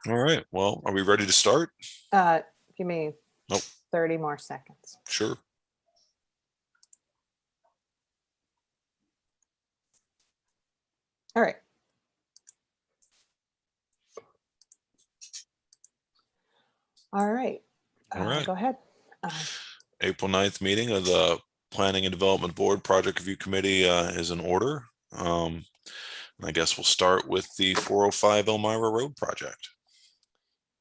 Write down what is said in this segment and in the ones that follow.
All right. Well, are we ready to start? Give me Nope. 30 more seconds. Sure. All right. All right. All right. Go ahead. April 9th meeting of the Planning and Development Board Project Review Committee is in order. I guess we'll start with the 405 Elmira Road project.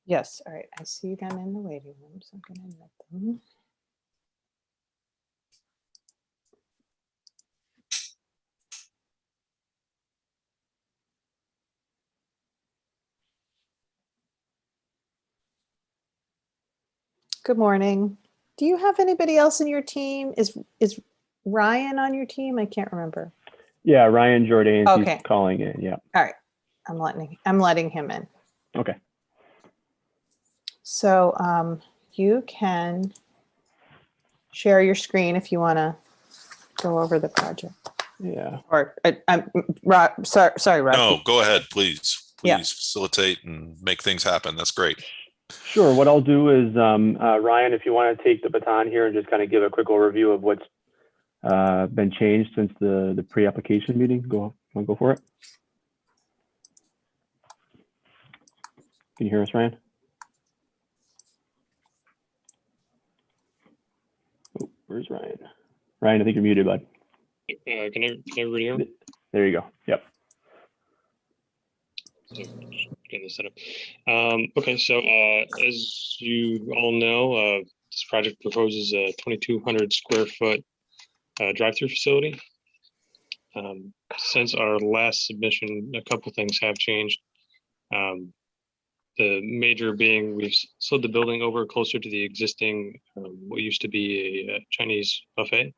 Yes. All right. I see them in the waiting room, so I'm going to admit them. Good morning. Do you have anybody else in your team? Is Ryan on your team? I can't remember. Yeah, Ryan Jordan. Okay. He's calling it. Yeah. All right. I'm letting him in. Okay. So you can share your screen if you want to go over the project. Yeah. Or sorry, Rob. No, go ahead, please. Please Yeah. facilitate and make things happen. That's great. Sure. What I'll do is, Ryan, if you want to take the baton here and just kind of give a quick overview of what's been changed since the pre-application meeting. Go for it. Can you hear us, Ryan? Oh, where's Ryan? Ryan, I think you're muted, bud. Can everybody hear me? There you go. Yep. Getting this set up. Okay, so as you all know, this project proposes a 2,200 square foot drive-through facility. Since our last submission, a couple things have changed. The major being we've slid the building over closer to the existing, what used to be a Chinese buffet.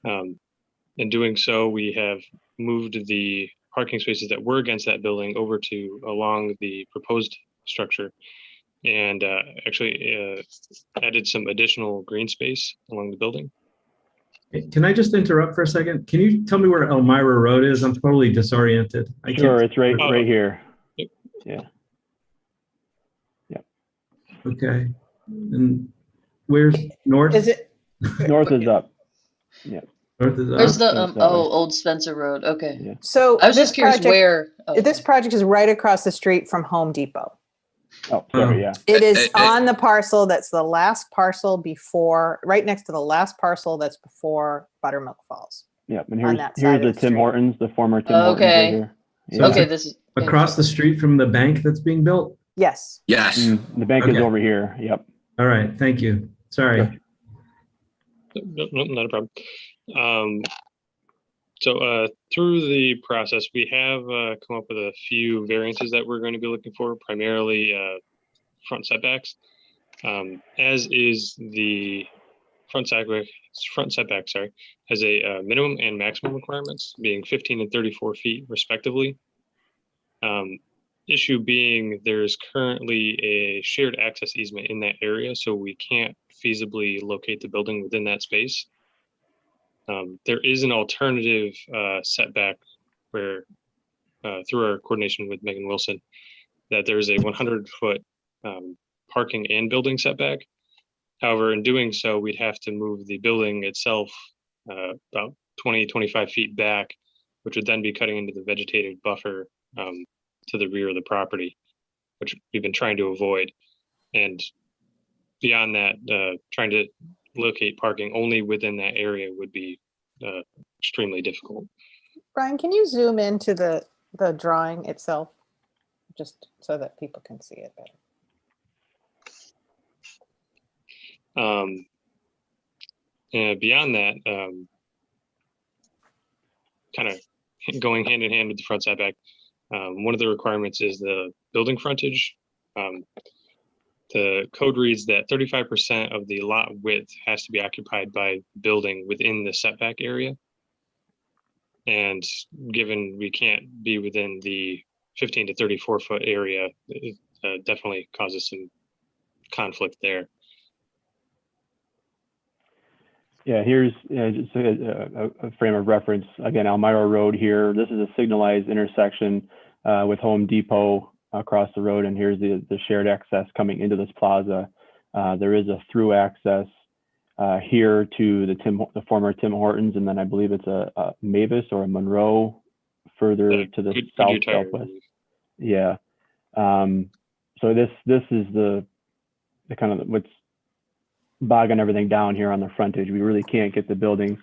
In doing so, we have moved the parking spaces that were against that building over to along the proposed structure, and actually added some additional green space along the building. Can I just interrupt for a second? Can you tell me where Elmira Road is? I'm totally disoriented. Sure, it's right here. Yep. Yeah. Yep. Okay. And where's north? Is it? North is up. Yeah. North is up. Where's the Old Spencer Road? Okay. Yeah. So I was just curious where. Oh. This project is right across the street from Home Depot. Oh, sorry. Yeah. It is on the parcel that's the last parcel before, right next to the last parcel that's before Buttermilk Falls. Yeah. And on that here's side the of the Tim street. Hortons, the former Tim Hortons. Okay. Right here. So Yeah. Okay, this is across the street from the bank that's being built? Yes. Yes. The bank is Okay. over here. Yep. All right. Thank you. Sorry. Sure. No, not a problem. So through the process, we have come up with a few variances that we're going to be looking for, primarily front setbacks. As is the front setback, has a minimum and maximum requirements, being 15 and 34 feet respectively. Issue being there's currently a shared access easement in that area, so we can't feasibly locate the building within that space. There is an alternative setback where, through our coordination with Megan Wilson, that there's a 100-foot parking and building setback. However, in doing so, we'd have to move the building itself about 20-25 feet back, which would then be cutting into the vegetated buffer to the rear of the property, which we've been trying to avoid. And beyond that, trying to locate parking only within that area would be extremely difficult. Brian, can you zoom into the drawing itself, just so that people can see it better? And beyond that, kind of going hand in hand with the front setback, one of the requirements is the building frontage. The code reads that 35% of the lot width has to be occupied by building within the setback area. And given we can't be within the 15 to 34 foot area, it definitely causes some conflict there. Yeah, here's just a frame of reference. Again, Elmira Road here. This is a signalized intersection with Home Depot across the road, and here's the shared access coming into this plaza. There is a through access here to the former Tim Hortons, and then I believe it's a Mavis or a Monroe further to the southwest. Yeah. So this is the kind of what's bogging everything down here on the frontage. We really can't get the building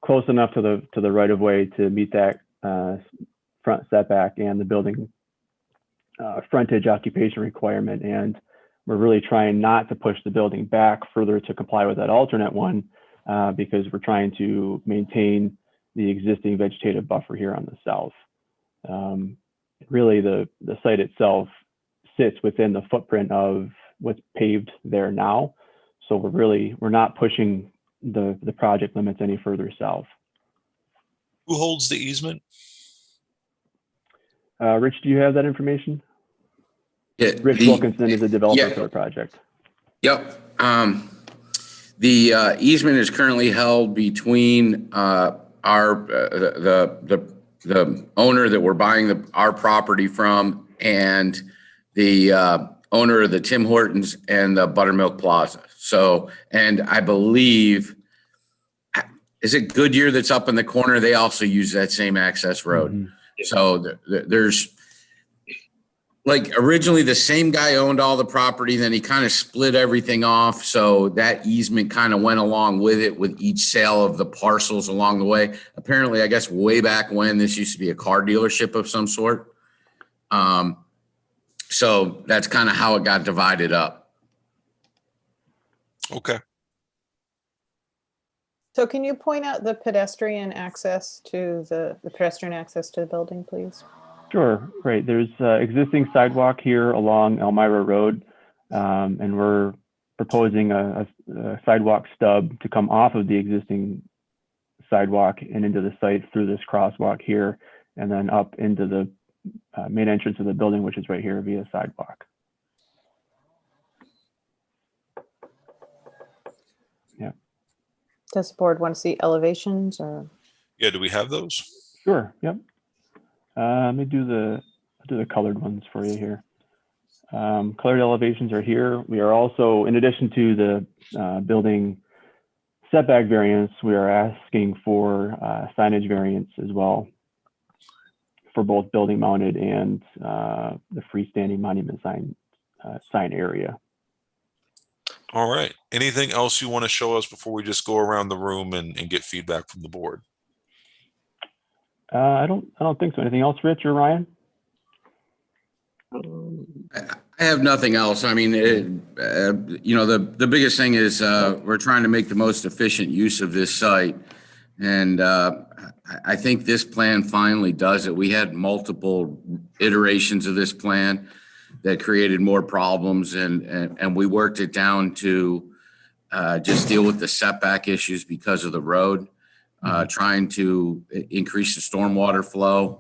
close enough to the right of way to meet that front setback and the building frontage occupation requirement. And we're really trying not to push the building back further to comply with that alternate one because we're trying to maintain the existing vegetative buffer here on the south. Really, the site itself sits within the footprint of what's paved there now. So we're not pushing the project limits any further south. Who holds the easement? Rich, do you have that information? Yeah, Rich Wilkinson is a developer for the project. Yep. The easement is currently held between the owner that we're buying our property from and the owner of the Tim Hortons and the Buttermilk Plaza. So, and I believe, is it Goodyear that's up in the corner? They also use that same access road. Mm-hmm. So there's, like, originally the same guy owned all the property, then he kind of split everything off. So that easement kind of went along with it with each sale of the parcels along the way. Apparently, I guess way back when, this used to be a car dealership of some sort. So that's kind of how it got divided up. Okay. So can you point out the pedestrian access to the pedestrian access to the building, please? Sure, great. There's existing sidewalk here along Elmira Road, and we're proposing a sidewalk stub to come off of the existing sidewalk and into the site through this crosswalk here, and then up into the main entrance of the building, which is right here via sidewalk. Yeah. Does the board want to see elevations or? Yeah, do we have those? Sure, yep. Let me do the colored ones for you here. Colored elevations are here. We are also, in addition to the building setback variance, we are asking for signage variance as well for both building mounted and the freestanding monument sign area. All right. Anything else you want to show us before we just go around the room and get feedback from the board? I don't think so. Anything else, Rich or Ryan? I have nothing else. I mean, you know, the biggest thing is we're trying to make the most efficient use of this site. And I think this plan finally does it. We had multiple iterations of this plan that created more problems, and we worked it down to just deal with the setback issues because of the road. Trying to increase the stormwater flow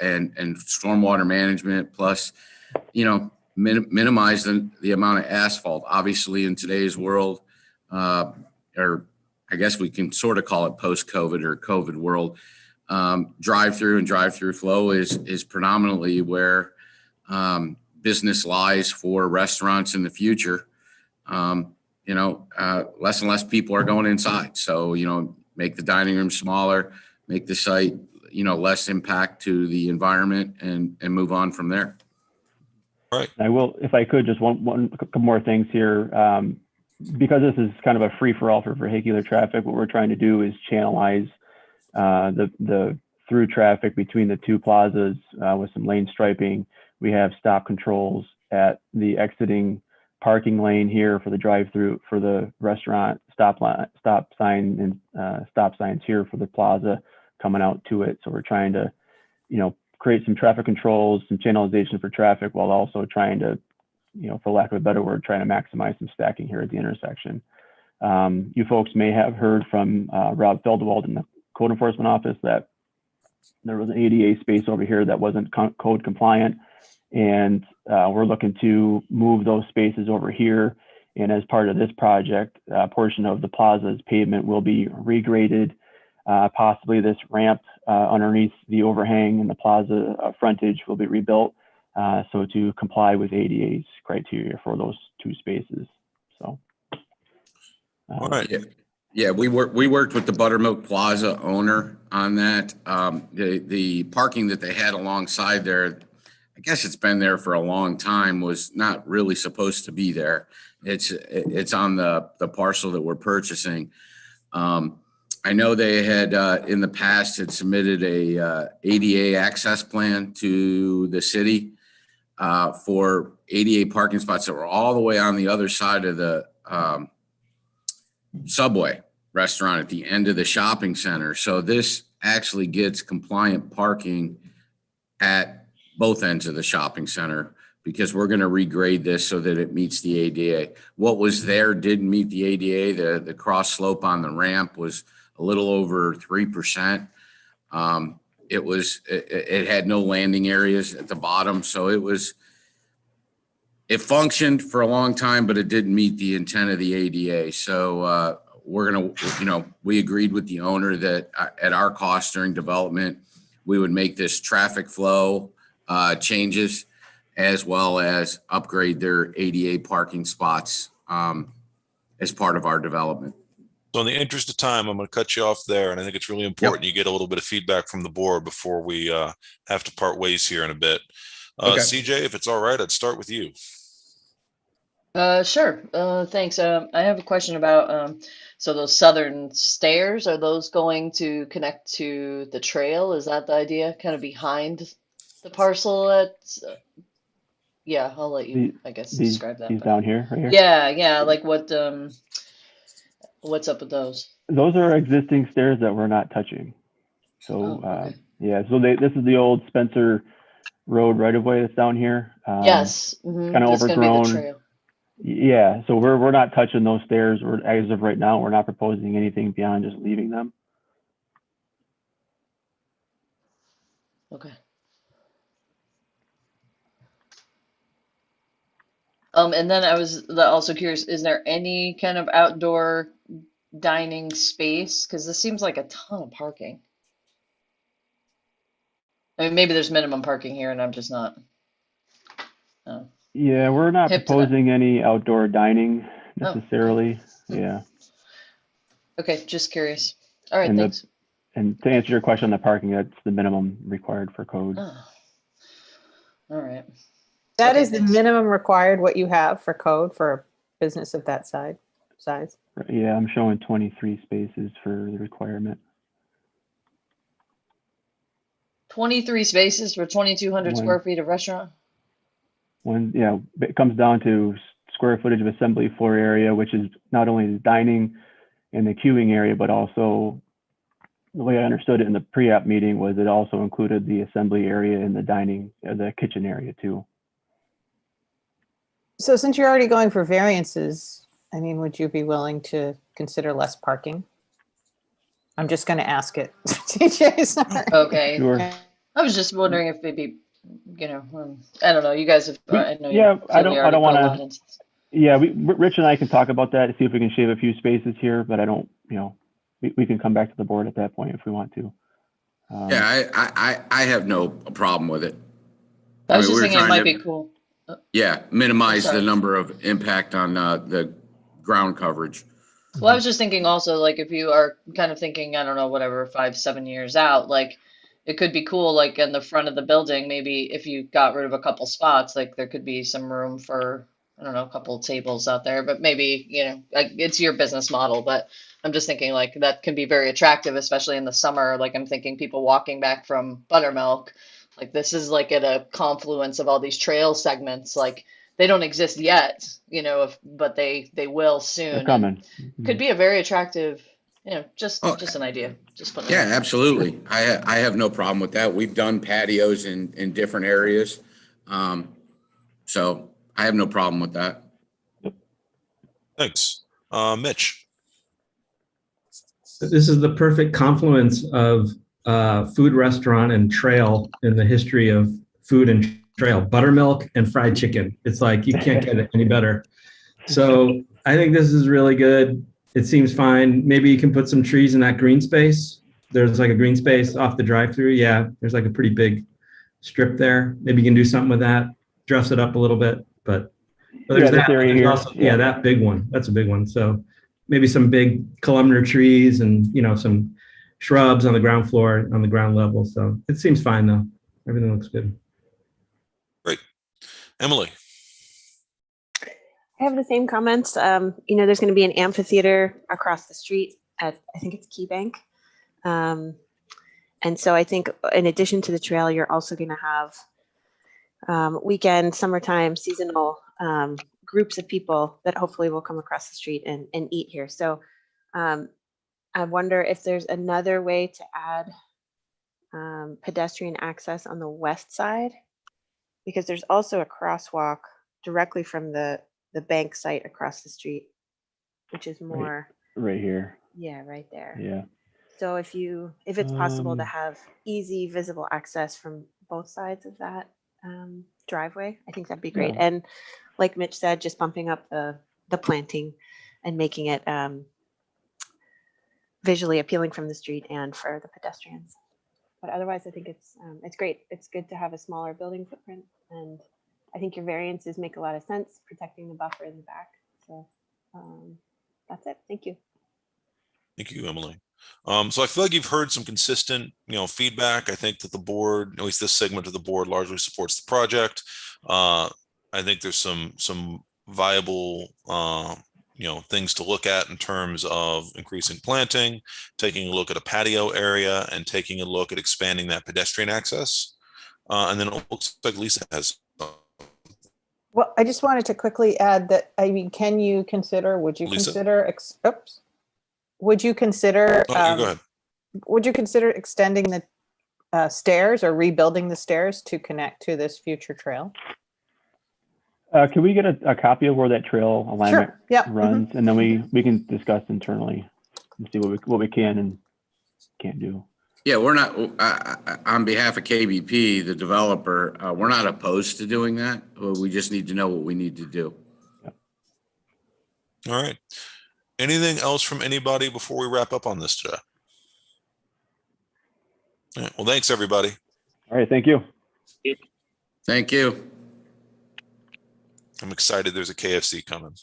and stormwater management, plus, you know, minimize the amount of asphalt. Obviously, in today's world, or I guess we can sort of call it post-COVID or COVID world, drive-through and drive-through flow is predominantly where business lies for restaurants in the future. You know, less and less people are going inside, so you know. Make the dining room smaller, make the site, you know, less impact to the environment, and move on from there. All right. I will, if I could, just one couple more things here. Because this is kind of a free-for-all for vehicular traffic, what we're trying to do is channelize the through traffic between the two plazas with some lane striping. We have stop controls at the exiting parking lane here for the drive-through for the restaurant, stop sign and stop signs here for the plaza coming out to it. So we're trying to, you know, create some traffic controls, some channelization for traffic, while also trying to, you know, for lack of a better word, trying to maximize some stacking here at the intersection. You folks may have heard from Rob Feldwald in the code enforcement office that there was an ADA space over here that wasn't code compliant. And we're looking to move those spaces over here. And as part of this project, a portion of the plaza's pavement will be regraded. Possibly this ramp underneath the overhang in the plaza frontage will be rebuilt. so to comply with ADA's criteria for those 2 spaces. So. All right. Yeah, we worked with the Buttermilk Plaza owner on that. The parking that they had alongside there, I guess it's been there for a long time, was not really supposed to be there. It's on the parcel that we're purchasing. I know they had in the past had submitted a ADA access plan to the city for ADA parking spots that were all the way on the other side of the Subway restaurant at the end of the shopping center. So this actually gets compliant parking at both ends of the shopping center, because we're going to regrade this so that it meets the ADA. What was there didn't meet the ADA. The cross slope on the ramp was a little over 3%. It had no landing areas at the bottom. So it functioned for a long time, but it didn't meet the intent of the ADA. So we're going to, we agreed with the owner that at our cost during development, we would make this traffic flow changes, as well as upgrade their ADA parking spots as part of our development. So in the interest of time, I'm going to cut you off there. And I think it's really important you get a little bit of feedback from the board before we have to part ways here in a bit. Okay. CJ, if it's all right, I'd start with you. Sure. Thanks. I have a question about so those southern stairs, are those going to connect to the trail? Is that the idea? Kind of behind the parcel at yeah, I'll let you, I guess, describe that. These down here, right here? Yeah, like what's up with those? Those are existing stairs that we're not touching. So Okay. yeah, so this is the old Spencer Road right of way that's down here. Yes. Kind of That's gonna be the overgrown. trail. Yeah, so we're not touching those stairs. As of right now, we're not proposing anything beyond just leaving them. Okay. And then I was also curious, is there any kind of outdoor dining space? Because this seems like a ton of parking. I mean, maybe there's minimum parking here and I'm just not. Yeah, we're not Hip to that. proposing any outdoor dining Oh. necessarily. Yeah. Okay, just curious. All right, And thanks. And to answer your question on the parking, that's the minimum required for code. Oh. All right. That Okay, is the thanks. minimum required, what you have for code for a business of that size. Yeah, I'm showing 23 spaces for the requirement. 23 spaces for 2,200 square feet of restaurant? Yeah, it comes down to square footage of assembly floor area, which is not only the dining and the queuing area, but also the way I understood it in the pre-app meeting was it also included the assembly area and the dining, the kitchen area too. So since you're already going for variances, I mean, would you be willing to consider less parking? I'm just going to ask it. TJ, sorry. Okay. Sure. I was just wondering if maybe, I don't know. You guys have, I know Yeah, you I don't want to. Yeah, Rich and I can talk about that to see if we can shave a few spaces here, but I don't, we can come back to the board at that point if we want to. Yeah, I have no problem with it. I was mean, just we're thinking it trying might to- be cool. Yeah, minimize Sorry. the number of impact on the ground coverage. Well, I was just thinking also, like, if you are kind of thinking, I don't know, whatever, 5-7 years out, like, it could be cool, like, in the front of the building, maybe if you got rid of a couple spots, like, there could be some room for, I don't know, a couple tables out there, but maybe, like, it's your business model, but I'm just thinking, like, that can be very attractive, especially in the summer. Like, I'm thinking people walking back from Buttermilk, like, this is, like, at a confluence of all these trail segments, like, they don't exist yet, but they will soon. They're coming. Could be a very attractive, just an idea. Just putting it Yeah, out there. absolutely. I have no problem with that. We've done patios in different areas. So I have no problem with that. Thanks. Mitch. This is the perfect confluence of food, restaurant, and trail in the history of food and trail. Buttermilk and fried chicken. It's like you can't get it any better. So I think this is really good. It seems fine. Maybe you can put some trees in that green space. There's like a green space off the drive-through. Yeah, there's like a pretty big strip there. Maybe you can do something with that, dress it up a little bit, but there's Yeah, this that. area There's here. also, Yeah. that big one. That's a big one. So maybe some big columnar trees and, some shrubs on the ground floor, on the ground level. So it seems fine though. Everything looks good. Great. Emily. I have the same comments. There's going to be an amphitheater across the street at, I think it's Key Bank. And so I think in addition to the trail, you're also going to have weekend, summertime, seasonal groups of people that hopefully will come across the street and eat here. So I wonder if there's another way to add pedestrian access on the west side, because there's also a crosswalk directly from the bank site across the street, which is more Right here. yeah, right there. Yeah. So if it's possible to have easy visible access from both sides of that driveway, I think that'd be great. Yeah. And like Mitch said, just bumping up the planting and making it visually appealing from the street and for the pedestrians. But otherwise, I think it's great. It's good to have a smaller building footprint, and I think your variances make a lot of sense, protecting the buffer in the back. So that's it. Thank you. Thank you, Emily. So I feel like you've heard some consistent, feedback. I think that the board, at least this segment of the board, largely supports the project. I think there's some viable, things to look at in terms of increasing planting, taking a look at a patio area, and taking a look at expanding that pedestrian access. And then it looks like Lisa has. Well, I just wanted to quickly add that, would you consider, Lisa? Would you consider, Go ahead. would you consider extending the stairs or rebuilding the stairs to connect to this future trail? Can we get a copy of where that trail alignment Sure. Yeah. runs, and then we can discuss internally and see what we can and can't do. Yeah, we're not, on behalf of KBP, the developer, we're not opposed to doing that. We just need to know what we need to do. All right. Anything else from anybody before we wrap up on this today? All right. Well, thanks, everybody. All right. Thank you. Thank you. I'm excited there's a KFC coming.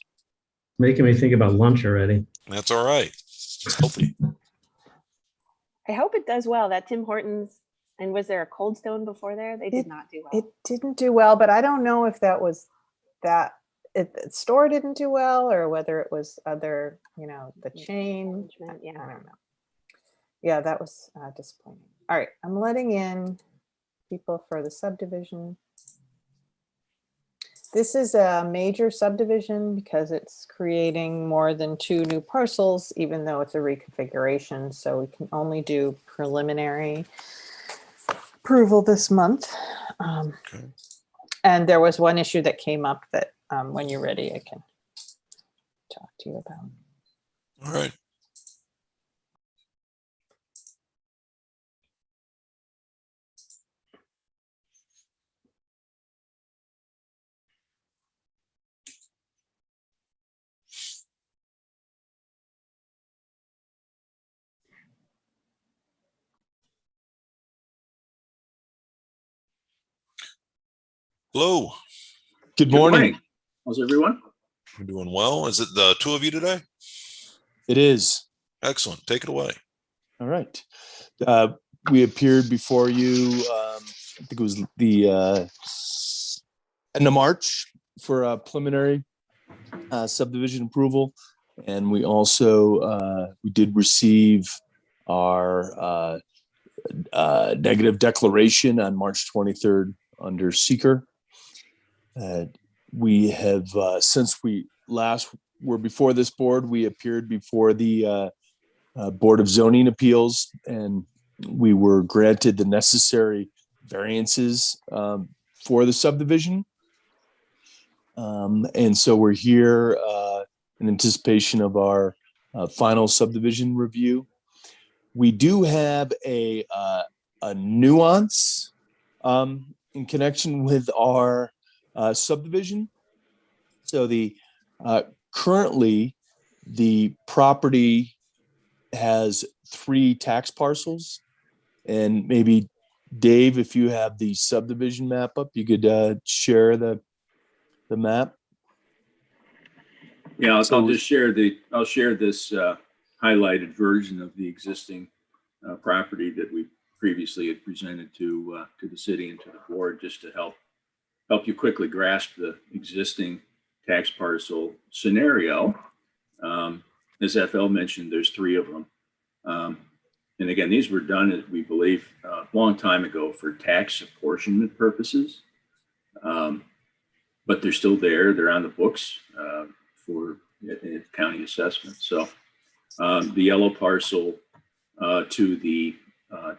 Making me think about lunch already. That's all right. It's healthy. I hope it does well. That Tim Hortons, and was there a Cold Stone before there? They did not do well. It didn't do well, but I don't know if that was the store didn't do well or whether it was other, the chain. Yeah. I don't know. Yeah, that was disappointing. All right, I'm letting in people for the subdivision. This is a major subdivision because it's creating more than 2 new parcels, even though it's a reconfiguration. So we can only do preliminary approval this month. Okay. And there was one issue that came up that when you're ready, I can talk to you about. All right. Hello. Good morning. How's everyone? I'm doing well. Is it the 2 of you today? It is. Excellent. Take it away. All right. We appeared before you, I think it was the end of March for a preliminary subdivision approval. And we also, we did receive our negative declaration on March 23rd under seeker. We have, since we last were before this board, we appeared before the Board of Zoning Appeals, and we were granted the necessary variances for the subdivision. And so we're here in anticipation of our final subdivision review. We do have a nuance in connection with our subdivision. So currently the property has 3 tax parcels, and maybe Dave, if you have the subdivision map up, you could share the map. Yeah, So I'll we- just share this highlighted version of the existing property that we previously had presented to the city and to the board, just to help you quickly grasp the existing tax parcel scenario. As FL mentioned, there's 3 of them. And again, these were done, as we believe, a long time ago for tax apportionment purposes. But they're still there. They're on the books for county assessment. So the yellow parcel to the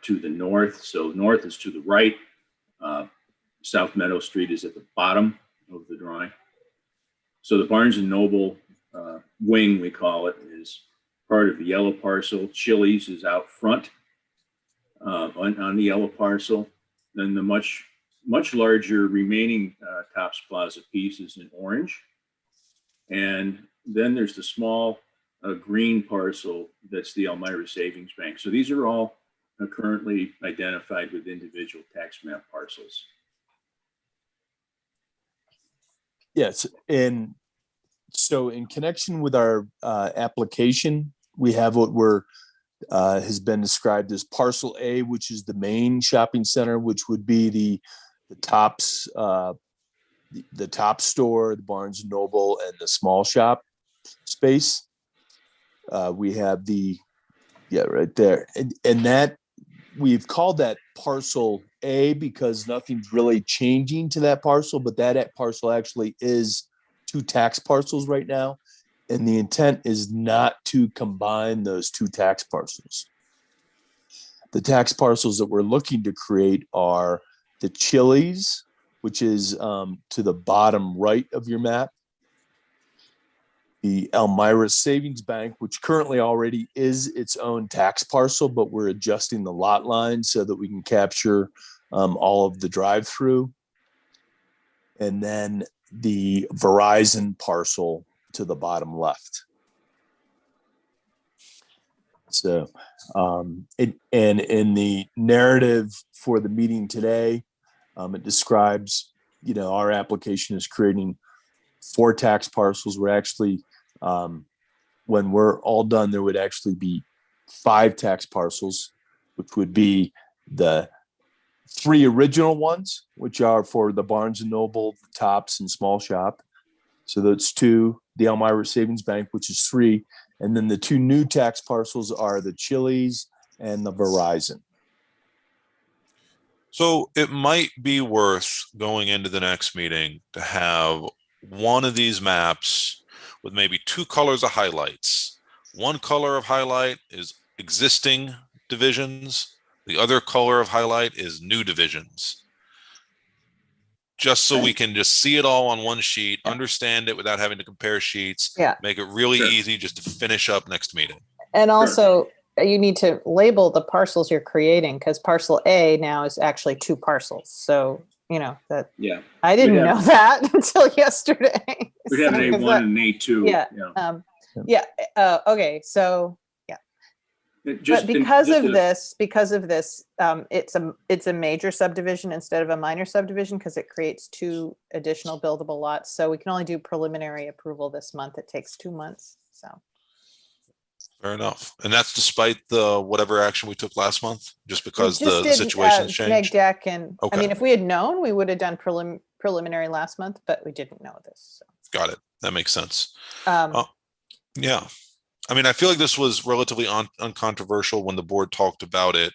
north. So north is to the right. South Meadow Street is at the bottom of the drawing. So the Barnes and Noble wing, we call it, is part of the yellow parcel. Chili's is out front on the yellow parcel. Then the much larger remaining Tops Plaza piece is in orange. And then there's the small green parcel that's the Elmira Savings Bank. So these are all currently identified with individual tax map parcels. Yes, and so in connection with our application, we have what has been described as Parcel A, which is the main shopping center, which would be the Tops, the Top store, the Barnes and Noble, and the small shop space. We have right there, and that we've called that Parcel A because nothing's really changing to that parcel, but that parcel actually is 2 tax parcels right now. And the intent is not to combine those 2 tax parcels. The tax parcels that we're looking to create are the Chili's, which is to the bottom right of your map, the Elmira Savings Bank, which currently already is its own tax parcel, but we're adjusting the lot line so that we can capture all of the drive-through. And then the Verizon parcel to the bottom left. So, and in the narrative for the meeting today, it describes, our application is creating 4 tax parcels. We're actually, when we're all done, there would actually be 5 tax parcels, which would be the 3 original ones, which are for the Barnes and Noble, the Tops, and small shop. So that's 2, the Elmira Savings Bank, which is 3. And then the 2 new tax parcels are the Chili's and the Verizon. So it might be worth going into the next meeting to have one of these maps with maybe 2 colors of highlights. One color of highlight is existing divisions. The other color of highlight is new divisions. Just so we can just see it all on one sheet, understand it without having to compare sheets. Yeah. Make it really Sure. easy just to finish up next meeting. And also, you need to label the parcels you're creating, because Parcel A now is actually 2 parcels. So, that Yeah. I didn't We'd have- know that until yesterday. We'd have an So, 'cause A1 and an A2. Yeah. Okay. So, Just but because of this, it's a major subdivision instead of a minor subdivision because it creates 2 additional buildable lots. So we can only do preliminary approval this month. It takes 2 months. So Fair enough. And that's despite the whatever action we took last month, just because we just the did, situation's neg changed. deck, and Okay. I mean, if we had known, we would have done preliminary last month, but we didn't know this. So. Got it. That makes sense. Um, Yeah. I mean, I feel like this was relatively uncontroversial when the board talked about it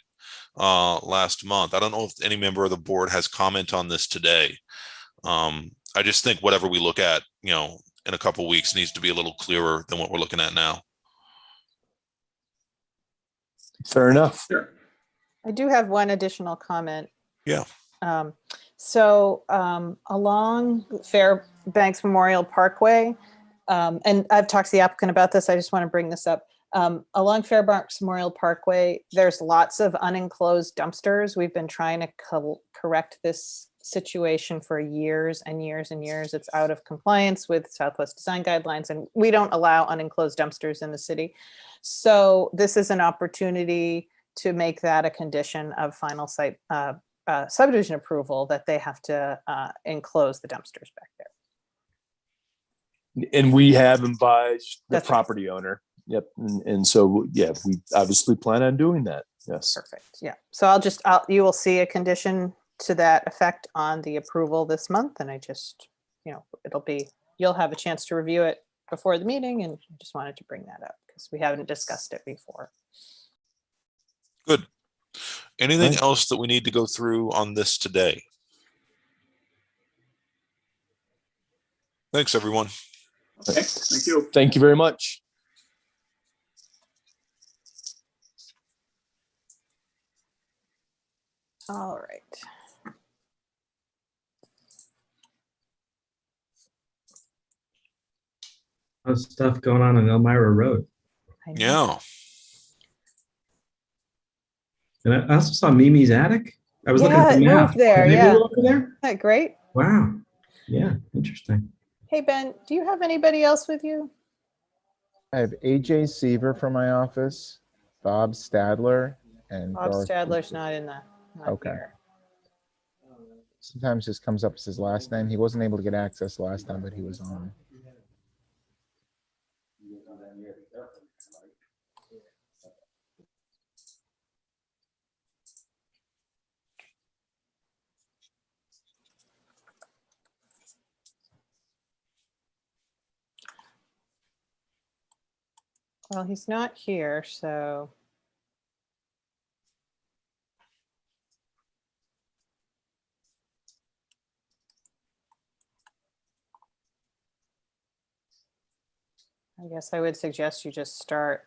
last month. I don't know if any member of the board has comment on this today. I just think whatever we look at, in a couple of weeks needs to be a little clearer than what we're looking at now. Fair enough. Sure. I do have one additional comment. Yeah. Along Fairbanks Memorial Parkway, and I've talked to the applicant about this, I just want to bring this up. Along Fairbanks Memorial Parkway, there's lots of unenclosed dumpsters. We've been trying to correct this situation for years and years and years. It's out of compliance with Southwest Design Guidelines, and we don't allow unenclosed dumpsters in the city. So this is an opportunity to make that a condition of final site subdivision approval, that they have to enclose the dumpsters back there. And we have advised the That's right. property owner. Yep. And so, yeah, we obviously plan on doing that. Yes. Perfect. Yeah. So you will see a condition to that effect on the approval this month. And I just, you'll have a chance to review it before the meeting. And I just wanted to bring that up because we haven't discussed it before. Good. Anything Right. else that we need to go through on this today? Thanks, everyone. Okay, thank you. Thank you very much. All right. How's stuff going on Elmira Road? I know. Yeah. And I also saw Mimi's attic. I was looking at Yeah, the it map. moved there, Did they yeah. move over there? Isn't that great? Wow. Yeah, interesting. Hey, Ben, do you have anybody else with you? I have AJ Seaver from my office, Bob Stadler, and Bob Garth. Stadler's not in the. Not Okay. here. Sometimes this comes up as his last name. He wasn't able to get access last time, but he was on. Well, he's not here, so. I guess I would suggest you just start.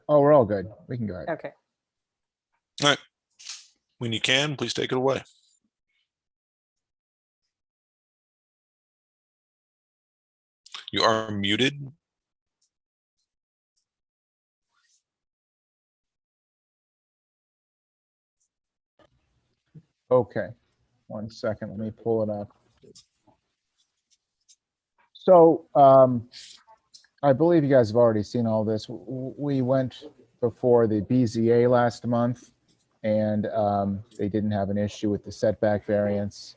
Oh, we're all good. We can go ahead. Okay. All right. When you can, please take it away. You are muted. Okay. 1 second. Let me pull it up. So, I believe you guys have already seen all this. We went before the BZA last month, and they didn't have an issue with the setback variance.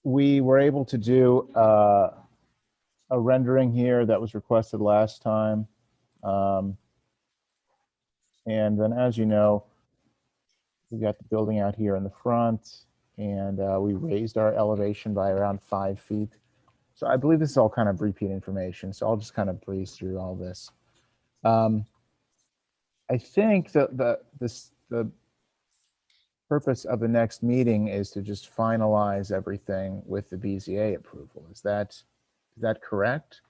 We were able to do a rendering here that was requested last time. And then, as you know, we got the building out here in the front, and we raised our elevation by around 5 feet. So I believe this is all kind of repeat information, so I'll just kind of breeze through all this. I think that the purpose of the next meeting is to just finalize everything with the BZA approval. Is that correct?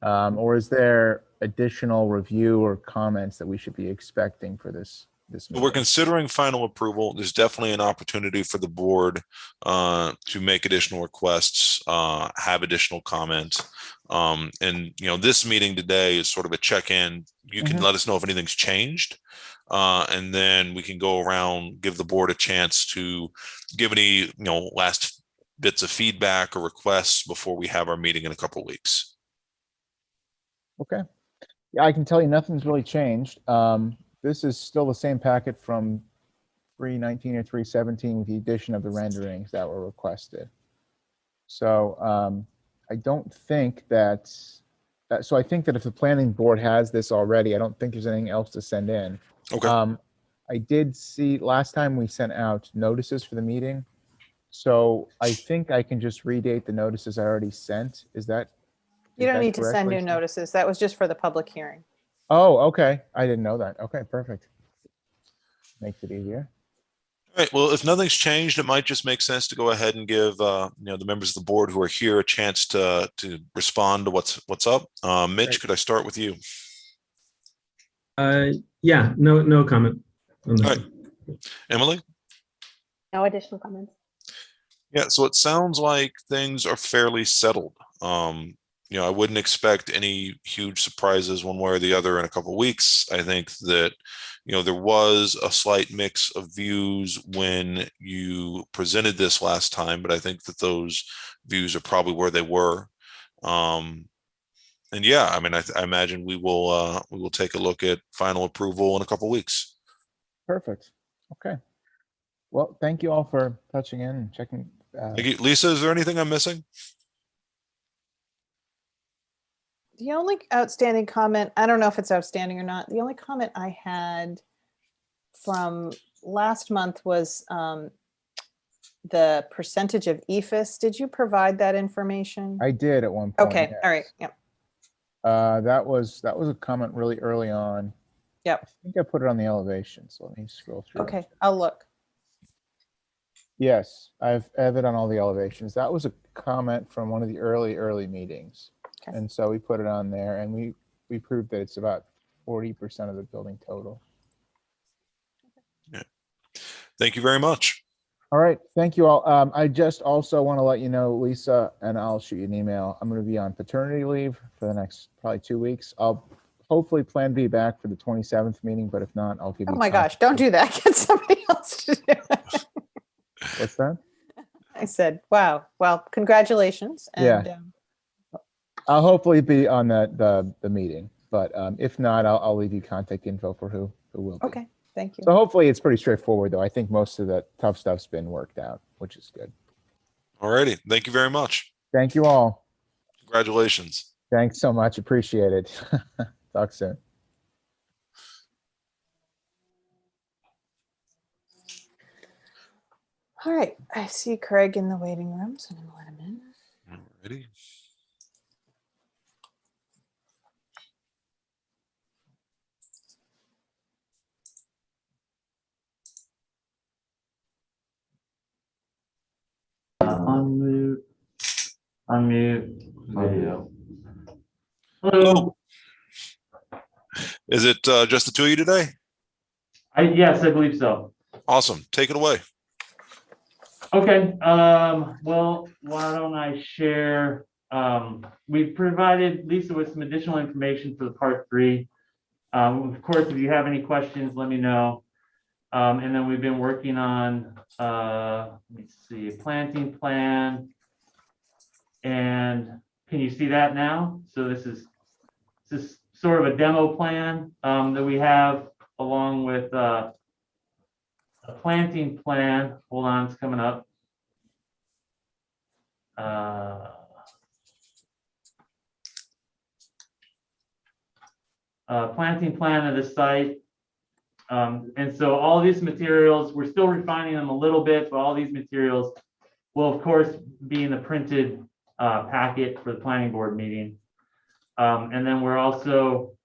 Or is there additional review or comments that we should be expecting for this meeting? We're considering final approval. There's definitely an opportunity for the board to make additional requests, have additional comments. And this meeting today is sort of a check-in. You can let us know if anything's changed. And then we can go around, give the board a chance to give any, last bits of feedback or requests before we have our meeting in a couple of weeks. Okay. Yeah, I can tell you nothing's really changed. This is still the same packet from 319 or 317 with the addition of the renderings that were requested. So I don't think so I think that if the planning board has this already, I don't think there's anything else to send in. Okay. I did see last time we sent out notices for the meeting. So I think I can just redate the notices I already sent. You don't need to send new notices. That was just for the public hearing. Oh, okay. I didn't know that. Okay, perfect. Makes it easier. All right. Well, if nothing's changed, it might just make sense to go ahead and give the members of the board who are here a chance to respond to what's up. Mitch, Great. could I start with you? Yeah, no comment on this. All right. Emily? No additional comments. Yeah, so it sounds like things are fairly settled. I wouldn't expect any huge surprises one way or the other in a couple of weeks. I think that, there was a slight mix of views when you presented this last time, but I think that those views are probably where they were. And yeah, I mean, I imagine we will take a look at final approval in a couple weeks. Perfect. Okay. Well, thank you all for touching in and checking. Thank you. Lisa, is there anything I'm missing? The only outstanding comment, I don't know if it's outstanding or not. The only comment I had from last month was the percentage of EFS. Did you provide that information? I did at one point. Okay, all right, yes. yep, That was a comment really early on. I yep. think I put it on the elevation, so let me scroll through. Okay, I'll look. Yes, I have it on all the elevations. That was a comment from one of the early meetings. Okay. And so we put it on there, and we proved that it's about 40% of the building total. Yeah. Thank you very much. All right, thank you all. I just also want to let you know, Lisa, and I'll shoot you an email. I'm going to be on paternity leave for the next probably 2 weeks. I'll hopefully plan to be back for the 27th meeting, but if not, I'll give you. Oh my gosh, don't do that. Get somebody else to do it. What's that? I said, wow. Well, congratulations. And, Yeah. I'll hopefully be on the meeting, but if not, I'll leave you contact info for who will be. okay, thank you. So hopefully it's pretty straightforward, though. I think most of the tough stuff's been worked out, which is good. All righty. Thank you very much. Thank you all. Congratulations. Thanks so much. Appreciate it. Talk soon. All right, I see Craig in the waiting room, so I'm gonna let him in. All righty. Unmute video. Hello. Is it just the two of you today? Yes, I believe so. Awesome. Take it away. Okay. Well, why don't I share? We provided Lisa with some additional information for the part 3. Of course, if you have any questions, let me know. And then we've been working on, let me see, a planting plan. And can you see that now? So this is sort of a demo plan that we have, along with a planting plan. Hold on, it's coming up. Planting plan of the site. And so all these materials, we're still refining them a little bit, but all these materials will, of course, be in the printed packet for the planning board meeting. And then we're also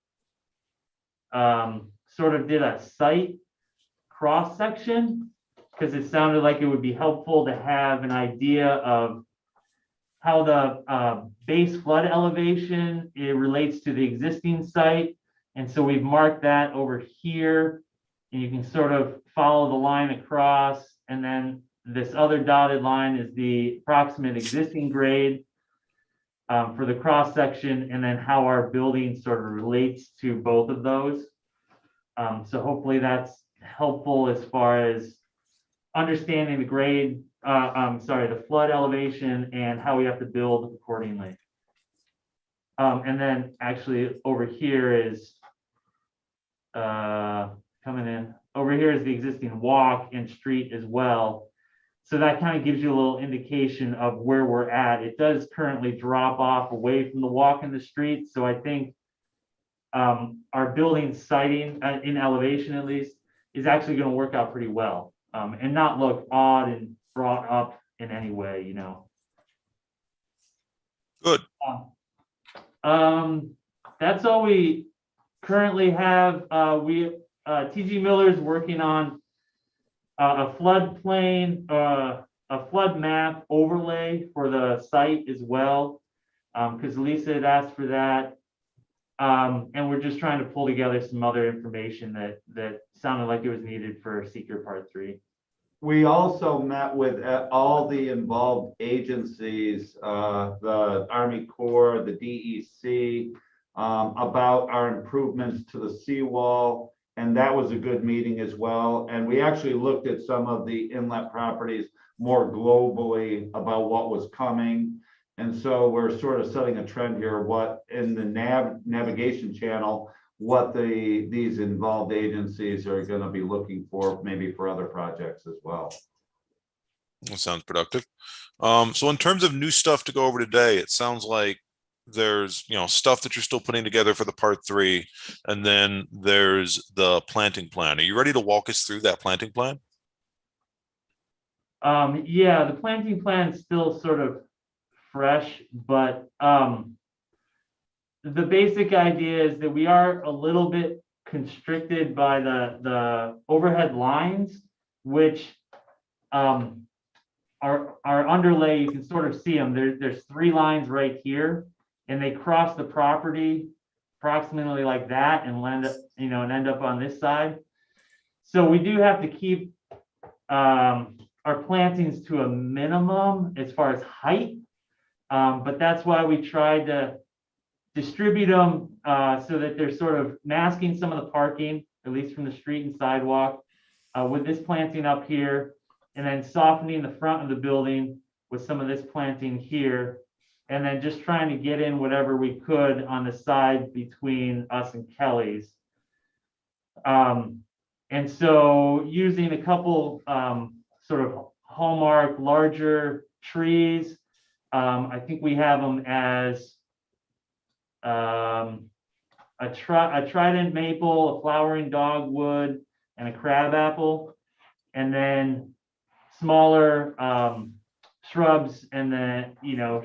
sort of did a site cross section, because it sounded like it would be helpful to have an idea of how the base flood elevation relates to the existing site. And so we've marked that over here, and you can sort of follow the line across. And then this other dotted line is the approximate existing grade for the cross section, and then how our building sort of relates to both of those. So hopefully that's helpful as far as understanding the grade, the flood elevation and how we have to build accordingly. And then actually over here is coming in. Over here is the existing walk and street as well. So that kind of gives you a little indication of where we're at. It does currently drop off away from the walk and the street. So I think our building siting in elevation, at least, is actually going to work out pretty well and not look odd and brought up in any way, you know. Good. That's all we currently have. TG Miller is working on a floodplain, a flood map overlay for the site as well, because Lisa had asked for that. And we're just trying to pull together some other information that sounded like it was needed for Seeker Part 3. We also met with all the involved agencies, the Army Corps, the DEC, about our improvements to the seawall. And that was a good meeting as well. And we actually looked at some of the inlet properties more globally about what was coming. And so we're sort of setting a trend here, what in the navigation channel, what these involved agencies are going to be looking for, maybe for other projects as well. That sounds productive. So in terms of new stuff to go over today, it sounds like there's, stuff that you're still putting together for the part 3, and then there's the planting plan. Are you ready to walk us through that planting plan? Yeah, the planting plan is still sort of fresh, but the basic idea is that we are a little bit constricted by the overhead lines, which are underlay. You can sort of see them. There's 3 lines right here, and they cross the property approximately like that and land up, and end up on this side. So we do have to keep our plantings to a minimum as far as height, but that's why we tried to distribute them so that they're sort of masking some of the parking, at least from the street and sidewalk, with this planting up here, and then softening the front of the building with some of this planting here, and then just trying to get in whatever we could on the side between us and Kelly's. And so using a couple sort of hallmark larger trees, I think we have them as a trident maple, a flowering dogwood, and a crabapple, and then smaller shrubs, and then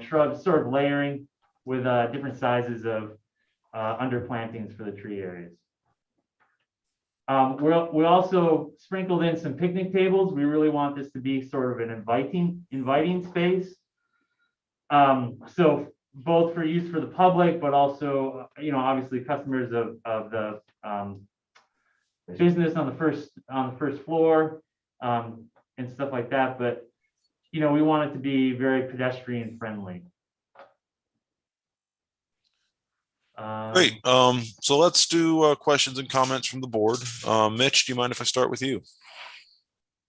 shrubs sort of layering with different sizes of underplantings for the tree areas. We also sprinkled in some picnic tables. We really want this to be sort of an inviting space. So both for use for the public, but also, obviously customers of the business on the first floor, and stuff like that. But, we want it to be very pedestrian friendly. Great. So let's do questions and comments from the board. Mitch, do you mind if I start with you?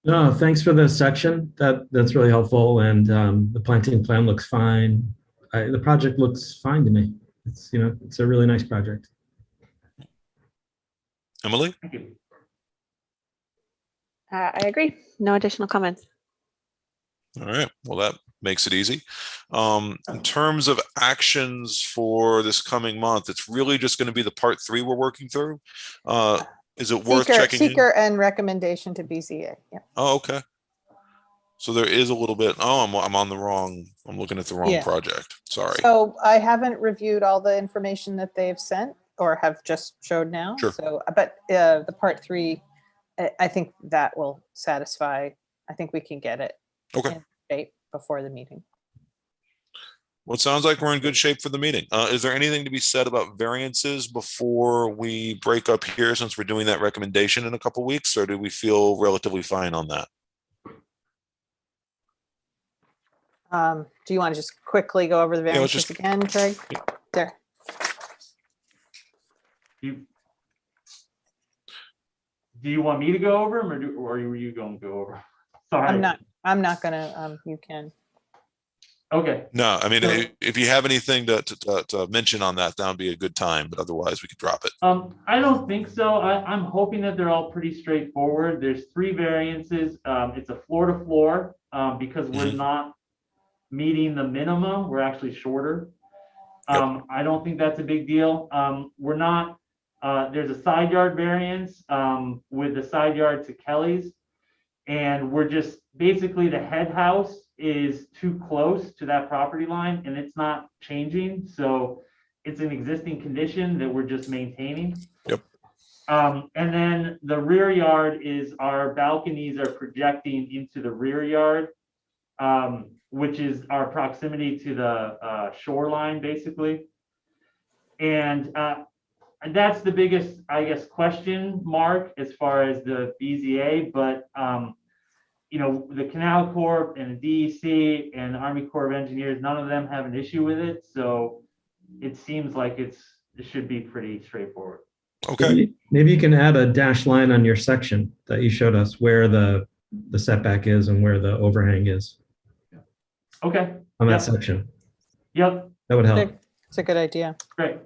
No, thanks for the section. That's really helpful. And the planting plan looks fine. The project looks fine to me. It's a really nice project. Emily? Thank you. I agree. No additional comments. All right. Well, that makes it easy. In terms of actions for this coming month, it's really just going to be the part 3 we're working through. Is it worth checking in? Seeker and recommendation to BZA. Yeah. Oh, okay. So there is a little bit. Oh, I'm looking at the wrong project. Sorry. So I haven't reviewed all the information that they've sent or have just showed now. Sure. So, but the part 3, I think that will satisfy. I think we can get it in shape before the meeting. Well, it sounds like we're in good shape for the meeting. Is there anything to be said about variances before we break up here, since we're doing that recommendation in a couple weeks, or do we feel relatively fine on that? Do you want to just quickly go over the variances again, Craig? There. Do you want me to go over them, or are you going to go over? Sorry. I'm not gonna. You can. Okay. No, I mean, if you have anything to mention on that, that would be a good time. But otherwise, we could drop it. I don't think so. I'm hoping that they're all pretty straightforward. There's 3 variances. It's a floor to floor because we're not meeting the minimum. We're actually shorter. I don't think that's a big deal. We're not. There's a side yard variance with the side yard to Kelly's, and we're just basically the head house is too close to that property line, and it's not changing. So it's an existing condition that we're just maintaining. Yep. And then the rear yard is our balconies are projecting into the rear yard, which is our proximity to the shoreline, basically. And that's the biggest, I guess, question mark as far as the BZA, but the Canal Corp and the DEC and the Army Corps of Engineers, none of them have an issue with it. So it seems like it should be pretty straightforward. Okay. Maybe you can add a dashed line on your section that you showed us where the setback is and where the overhang is. Okay. On that section. Yep, That would help. It's a good idea. great.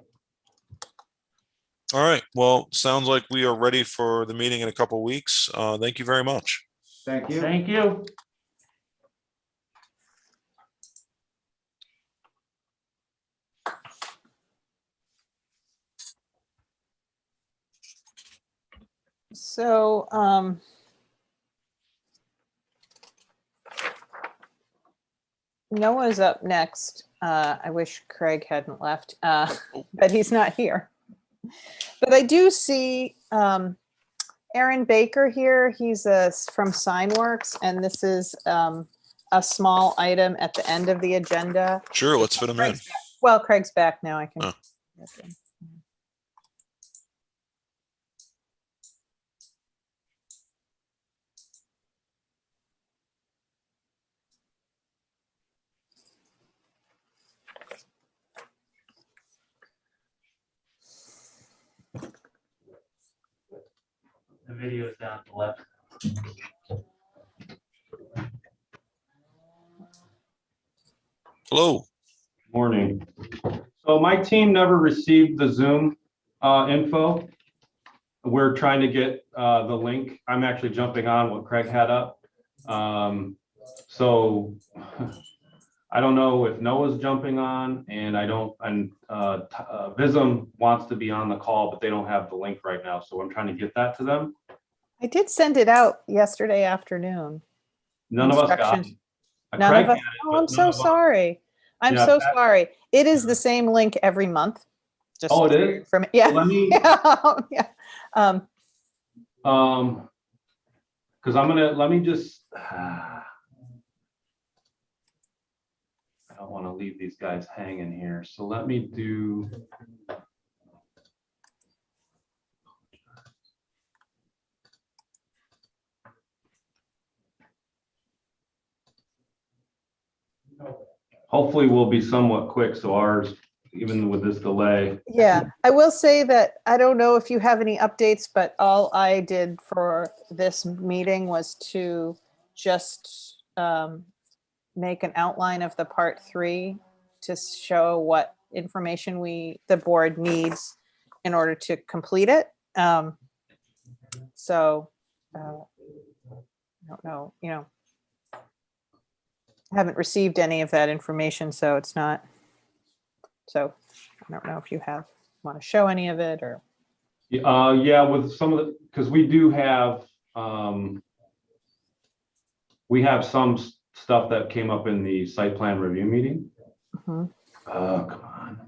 All right. Well, sounds like we are ready for the meeting in a couple weeks. Thank you very much. Thank you. Thank you. So, Noah's up next. I wish Craig hadn't left, but he's not here. But I do see Aaron Baker here. He's from Signworks, and this is a small item at the end of the agenda. Sure. Let's fit them in. Well, Craig's back now. I can. Oh. The video is down to the left. Hello. Morning. So my team never received the Zoom info. We're trying to get the link. I'm actually jumping on what Craig had up. So I don't know if Noah's jumping on, and Vism wants to be on the call, but they don't have the link right now. So I'm trying to get that to them. I did send it out yesterday afternoon. None of us got it. None Craig of us. had it, Oh, but I'm none so of us- sorry. I'm Yeah, so that- sorry. It is the same link every month. Just Oh, it is? from yeah. Let me, Yeah. because let me just, I don't want to leave these guys hanging here. So let me do. Hopefully we'll be somewhat quick. So ours, even with this delay. Yeah, I will say that I don't know if you have any updates, but all I did for this meeting was to just make an outline of the part 3 to show what information the board needs in order to complete it. So I don't know, I haven't received any of that information, so it's not. So I don't know if you want to show any of it or. Yeah, with some of the, because we do have, we have some stuff that came up in the site plan review meeting. Mhm. Oh, come on.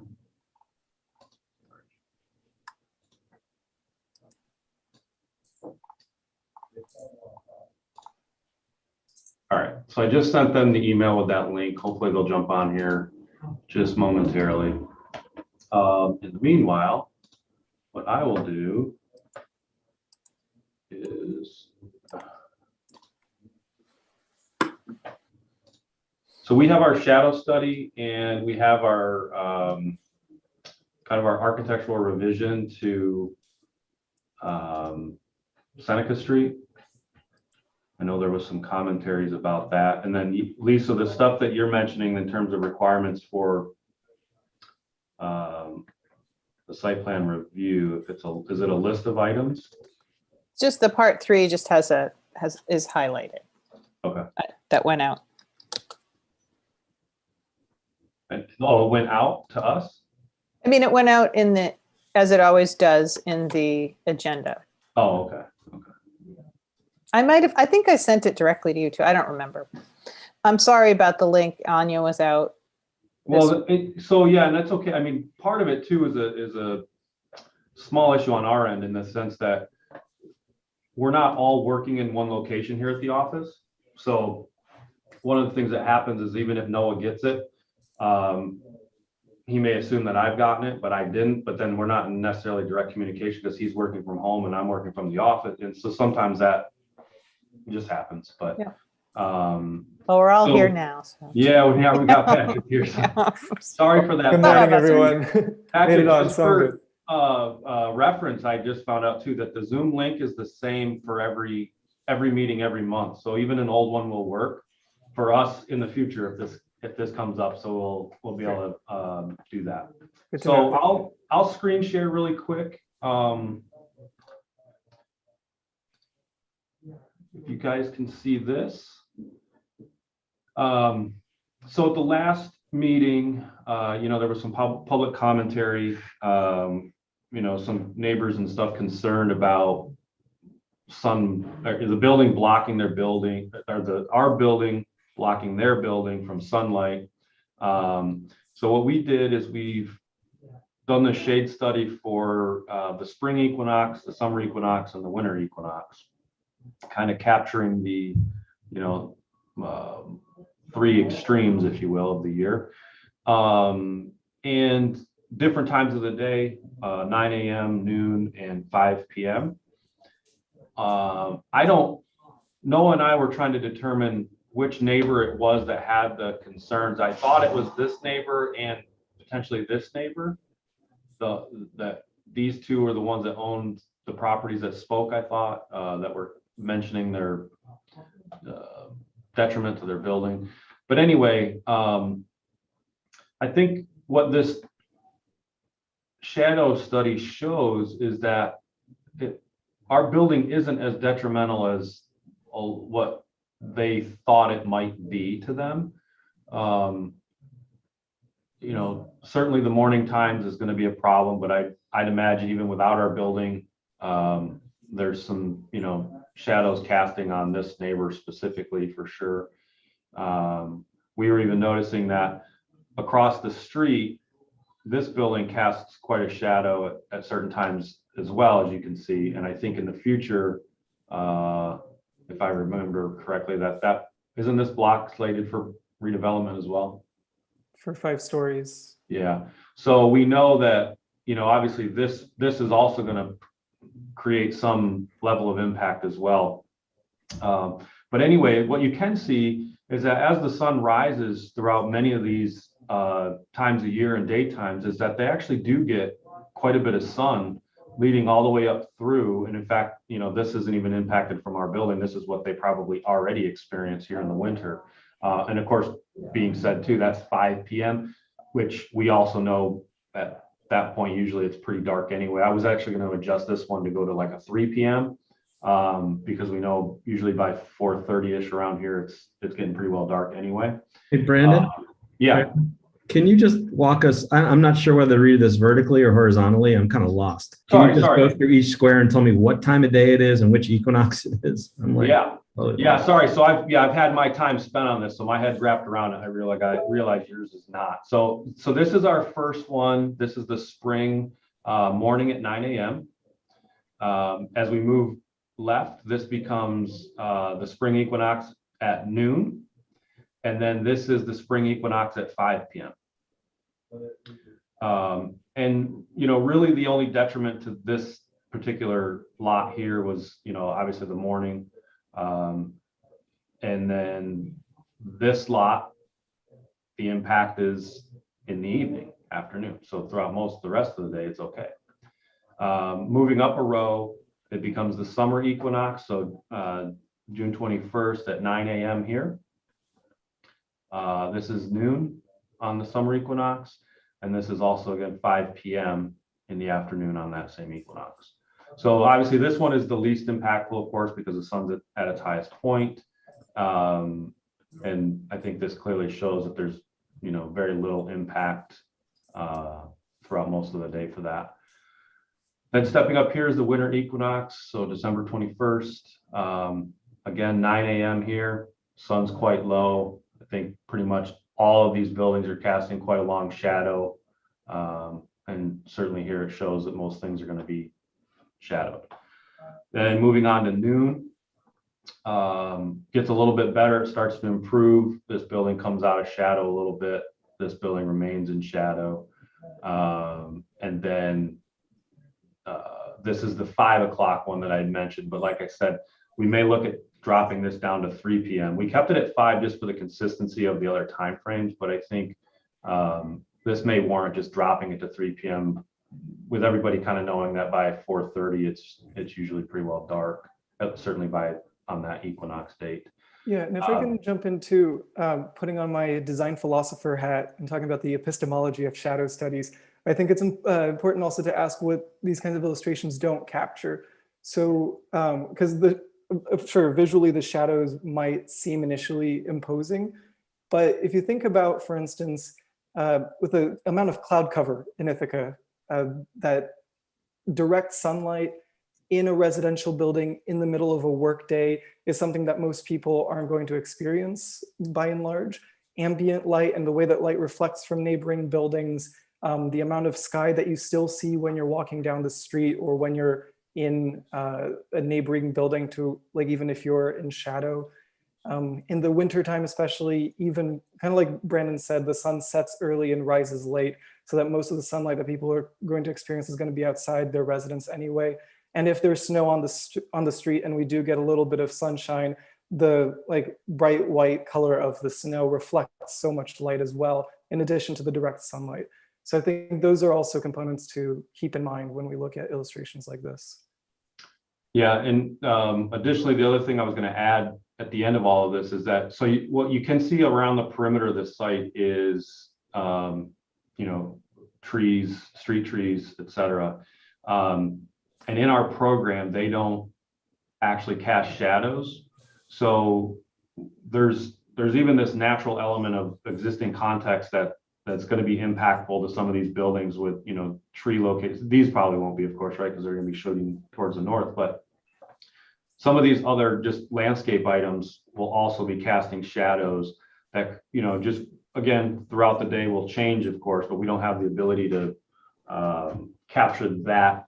All right, so I just sent them the email with that link. Hopefully they'll jump on here just momentarily. In the meanwhile, what I will do is, so we have our shadow study and we have our kind of our architectural revision to Seneca Street. I know there was some commentaries about that. And then Lisa, the stuff that you're mentioning in terms of requirements for the site plan review, is it a list of items? Just the part 3 just is highlighted. Okay. That went out. Oh, it went out to us? I mean, it went out as it always does in the agenda. Oh, okay. I think I sent it directly to you too. I don't remember. I'm sorry about the link. Anya was out. Well, so yeah, and that's okay. I mean, part of it too is a small issue on our end in the sense that we're not all working in one location here at the office. So one of the things that happens is even if Noah gets it, he may assume that I've gotten it, but I didn't. But then we're not in necessarily direct communication because he's working from home and I'm working from the office. And so sometimes that just happens. But yeah. Well, we're all here now. So. Yeah, we got Patrick here. So. Sorry for that. Good morning, everyone. Patrick, Made it on just some of it. for reference, I just found out too that the Zoom link is the same for every meeting every month. So even an old one will work for us in the future if this if this comes up, so we'll be able to do that. Good to So know. I'll screen share really quick. If you guys can see this. So at the last meeting, there was some public commentary, some neighbors and stuff concerned about the building blocking their building, or our building blocking their building from sunlight. So what we did is we've done the shade study for the spring equinox, the summer equinox, and the winter equinox, kind of capturing the, three extremes, if you will, of the year. And different times of the day, 9 a.m., noon, and 5 p.m. Noah and I were trying to determine which neighbor it was that had the concerns. I thought it was this neighbor and potentially this neighbor. That these two are the ones that owned the properties that spoke, I thought, that were mentioning their detriment to their building. But anyway, I think what this shadow study shows is that our building isn't as detrimental as what they thought it might be to them. Certainly the morning times is going to be a problem, but I'd imagine even without our building, there's some, shadows casting on this neighbor specifically for sure. We were even noticing that across the street, this building casts quite a shadow at certain times as well, as you can see. And I think in the future, if I remember correctly, that isn't this block slated for redevelopment as well? For 5 stories. Yeah. So we know that, obviously this is also going to create some level of impact as well. But anyway, what you can see is that as the sun rises throughout many of these times of year and daytimes, is that they actually do get quite a bit of sun leading all the way up through. And in fact, this isn't even impacted from our building. This is what they probably already experience here in the winter. And of course, being said too, that's 5 p.m., which we also know at that point, usually it's pretty dark anyway. I was actually going to adjust this one to go to like a 3 p.m. Because we know usually by 4:30ish around here, it's getting pretty well dark anyway. Hey, Brandon. Yeah. Can you just walk us? I'm not sure whether to read this vertically or horizontally. I'm kind of lost. Can you just go through each square and tell me what time of day it is and which equinox it is? I'm like, sorry. So I've had my time spent on this, so my head's wrapped around it. I realize yours is not. So this is our first one. This is the spring morning at 9 a.m. As we move left, this becomes the spring equinox at noon. And then this is the spring equinox at 5 p.m. And, really the only detriment to this particular lot here was, obviously the morning. And then this lot, the impact is in the evening, afternoon. So throughout most of the rest of the day, it's okay. Moving up a row, it becomes the summer equinox. So June 21st at 9 a.m. here. This is noon on the summer equinox, and this is also again 5 p.m. in the afternoon on that same equinox. So obviously this one is the least impactful, of course, because the sun's at its highest point. And I think this clearly shows that there's very little impact throughout most of the day for that. Then stepping up here is the winter equinox, so December 21st. Again, 9 a.m. here, sun's quite low. I think pretty much all of these buildings are casting quite a long shadow. And certainly here it shows that most things are going to be shadowed. Then moving on to noon, gets a little bit better. It starts to improve. This building comes out of shadow a little bit. This building remains in shadow. And then this is the 5 o'clock one that I mentioned. But like I said, we may look at dropping this down to 3 p.m. We kept it at 5 just for the consistency of the other time frames, but I think this may warrant just dropping it to 3 p.m. with everybody kind of knowing that by 4:30 it's usually pretty well dark, certainly by on that equinox date. Yeah, and if I can jump into putting on my design philosopher hat and talking about the epistemology of shadow studies, I think it's important also to ask what these kinds of illustrations don't capture. So, because sure, visually the shadows might seem initially imposing, but if you think about, for instance, with the amount of cloud cover in Ithaca, that direct sunlight in a residential building in the middle of a workday is something that most people aren't going to experience by and large. Ambient light and the way that light reflects from neighboring buildings, the amount of sky that you still see when you're walking down the street or when you're in a neighboring building to, like, even if you're in shadow. In the wintertime especially, even kind of like Brandon said, the sun sets early and rises late, so that most of the sunlight that people are going to experience is going to be outside their residence anyway. And if there's snow on the street and we do get a little bit of sunshine, the like bright white color of the snow reflects so much light as well, in addition to the direct sunlight. So I think those are also components to keep in mind when we look at illustrations like this. Yeah, and additionally, the other thing I was going to add at the end of all of this is that, so what you can see around the perimeter of the site is, trees, street trees, etc. And in our program, they don't actually cast shadows. So there's even this natural element of existing context that's going to be impactful to some of these buildings with, tree locations. These probably won't be, of course, right, because they're going to be shooting towards the north, but some of these other just landscape items will also be casting shadows that, just again, throughout the day will change, of course, but we don't have the ability to capture that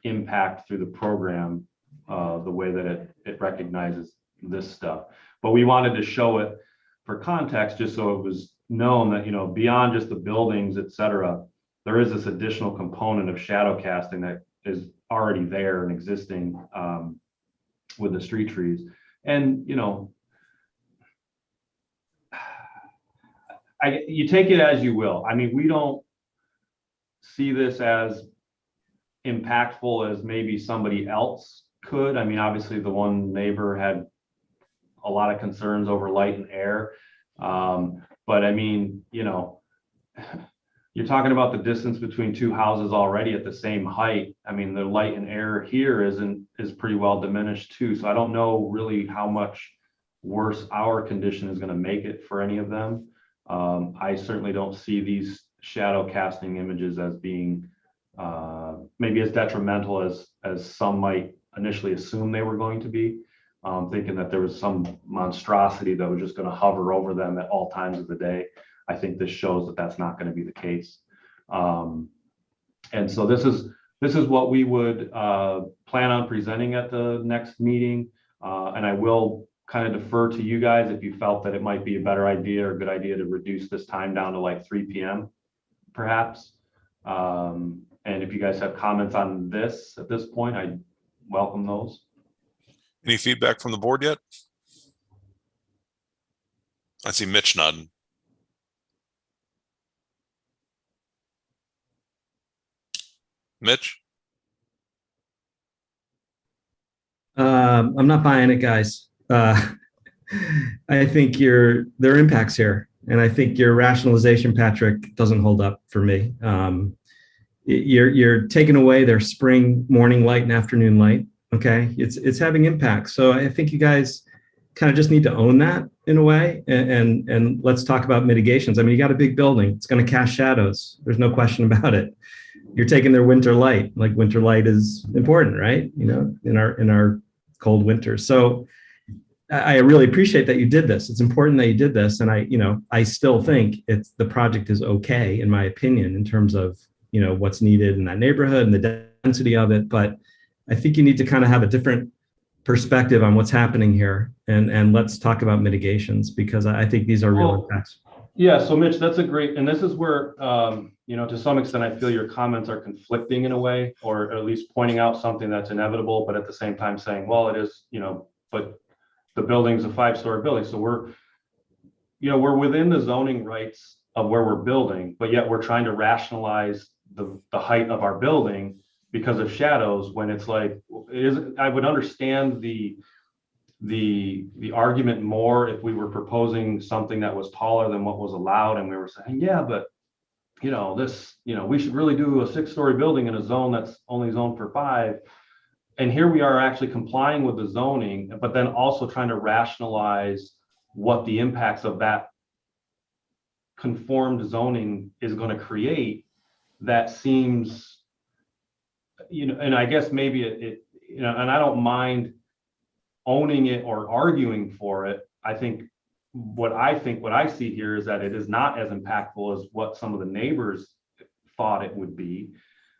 impact through the program the way that it recognizes this stuff. But we wanted to show it for context, just so it was known that, beyond just the buildings, et cetera, there is this additional component of shadow casting that is already there and existing with the street trees. And, you take it as you will. I mean, we don't see this as impactful as maybe somebody else could. I mean, obviously the one neighbor had a lot of concerns over light and air. But I mean, you're talking about the distance between two houses already at the same height. I mean, the light and air here is pretty well diminished too. So I don't know really how much worse our condition is going to make it for any of them. I certainly don't see these shadow casting images as being maybe as detrimental as some might initially assume they were going to be, thinking that there was some monstrosity that was just going to hover over them at all times of the day. I think this shows that that's not going to be the case. And so this is what we would plan on presenting at the next meeting. And I will kind of defer to you guys if you felt that it might be a better idea or a good idea to reduce this time down to like 3 p.m. perhaps. And if you guys have comments on this at this point, I welcome those. Any feedback from the board yet? I see Mitch nodding. Mitch? I'm not buying it, guys. I think there are impacts here, and I think your rationalization, Patrick, doesn't hold up for me. You're taking away their spring morning light and afternoon light. Okay, it's having impacts. So I think you guys kind of just need to own that in a way, and let's talk about mitigations. I mean, you got a big building; it's going to cast shadows. There's no question about it. You're taking their winter light. Like, winter light is important, right? In our cold winters. So I really appreciate that you did this. It's important that you did this, and I still think the project is okay, in my opinion, in terms of what's needed in that neighborhood and the density of it. But I think you need to kind of have a different perspective on what's happening here, and let's talk about mitigations, because I think these are real impacts. Yeah, so Mitch, that's a great, and this is where, to some extent, I feel your comments are conflicting in a way, or at least pointing out something that's inevitable, but at the same time saying, well, it is, but the building's a 5-story building. So we're within the zoning rights of where we're building, but yet we're trying to rationalize the height of our building because of shadows, when it's like, I would understand the the argument more if we were proposing something that was taller than what was allowed, and we were saying, yeah, but we should really do a 6-story building in a zone that's only zoned for 5. And here we are actually complying with the zoning, but then also trying to rationalize what the impacts of that conformed zoning is going to create. That seems, and I guess maybe it, and I don't mind owning it or arguing for it. I think what I see here is that it is not as impactful as what some of the neighbors thought it would be,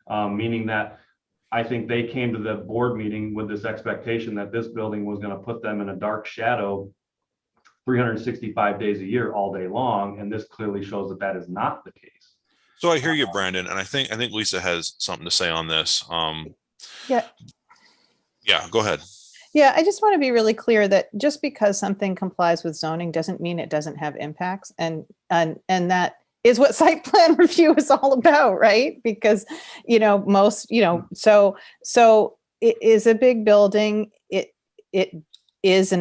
meaning that I think they came to the board meeting with this expectation that this building was going to put them in a dark shadow 365 days a year, all day long, and this clearly shows that that is not the case. So I hear you, Brandon, and I think Lisa has something to say on this. Yeah. Yeah, go ahead. Yeah, I just want to be really clear that just because something complies with zoning doesn't mean it doesn't have impacts, and that is what site plan review is all about, right? Because so it is a big building. It is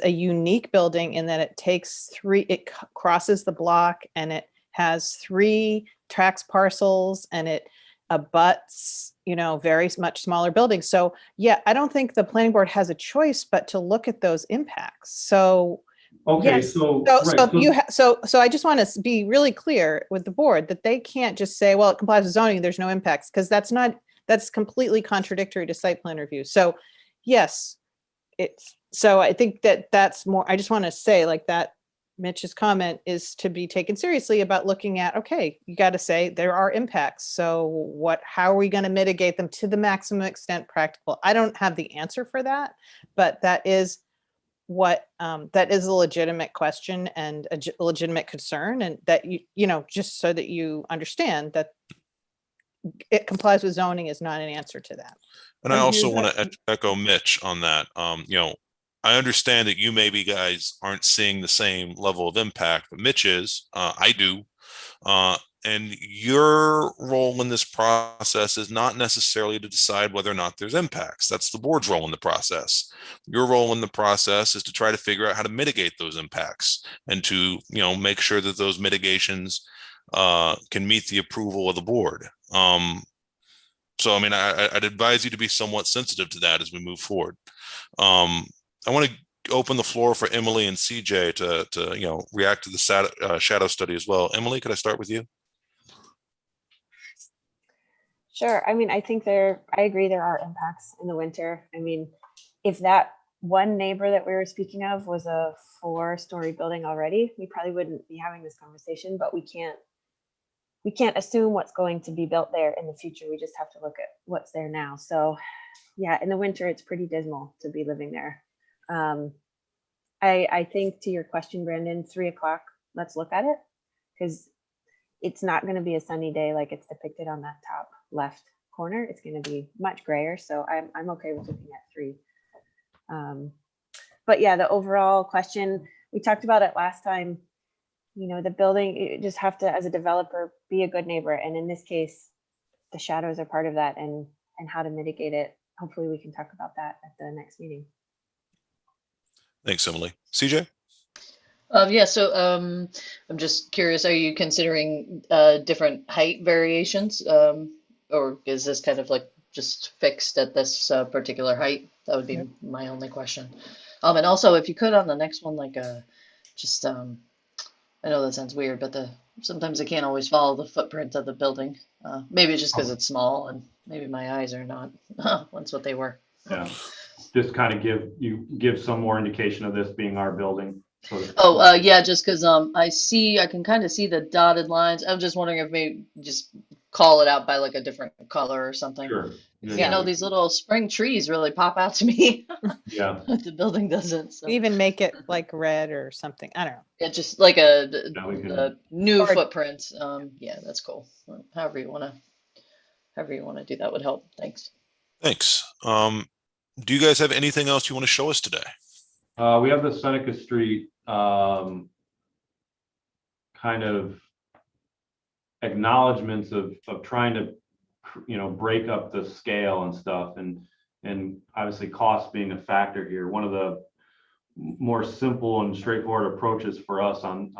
a unique building in that it crosses the block, and it has 3 tax parcels, and it abuts very much smaller buildings. So yeah, I don't think the planning board has a choice but to look at those impacts. So okay, yes. so I just want to be really clear with the board that they can't just say, well, it complies with zoning, there's no impacts, because that's completely contradictory to site plan review. So yes, so I think that's more, I just want to say like that Mitch's comment is to be taken seriously about looking at, okay, you got to say there are impacts. So how are we going to mitigate them to the maximum extent practical? I don't have the answer for that, but that is that is a legitimate question and a legitimate concern, and that just so that you understand that it complies with zoning is not an answer to that. And I also want to echo Mitch on that. I understand that you maybe guys aren't seeing the same level of impact, but Mitch is. I do. And your role in this process is not necessarily to decide whether or not there's impacts. That's the board's role in the process. Your role in the process is to try to figure out how to mitigate those impacts and to make sure that those mitigations can meet the approval of the board. So I mean, I'd advise you to be somewhat sensitive to that as we move forward. I want to open the floor for Emily and CJ to react to the shadow study as well. Emily, could I start with you? Sure. I mean, I agree there are impacts in the winter. I mean, if that one neighbor that we were speaking of was a 4-story building already, we probably wouldn't be having this conversation, but we can't assume what's going to be built there in the future. We just have to look at what's there now. So yeah, in the winter, it's pretty dismal to be living there. I think to your question, Brandon, 3 o'clock, let's look at it, because it's not going to be a sunny day like it's depicted on that top left corner. It's going to be much grayer. So I'm okay with looking at 3. But yeah, the overall question, we talked about it last time, the building, you just have to, as a developer, be a good neighbor. And in this case, the shadows are part of that, and how to mitigate it. Hopefully we can talk about that at the next meeting. Thanks, Emily. CJ? Yeah, so I'm just curious, are you considering different height variations? Or is this kind of like just fixed at this particular height? That would be my only question. And also, if you could on the next one, like just I know that sounds weird, but sometimes I can't always follow the footprint of the building. Maybe it's just because it's small, and maybe my eyes are not once what they were. Yeah, just kind of give some more indication of this being our building. Yeah, just because I can kind of see the dotted lines. I'm just wondering if maybe just call it out by like a different color or something. Sure. Yeah. These little spring trees really pop out to me. Yeah. The building doesn't. So. Even make it like red or something. I don't know. Yeah, just like a new footprint. Yeah, that's cool. However you want to do that would help. Thanks. Thanks. Do you guys have anything else you want to show us today? We have the Seneca Street kind of acknowledgements of trying to break up the scale and stuff, and and obviously cost being a factor here, one of the more simple and straightforward approaches for us on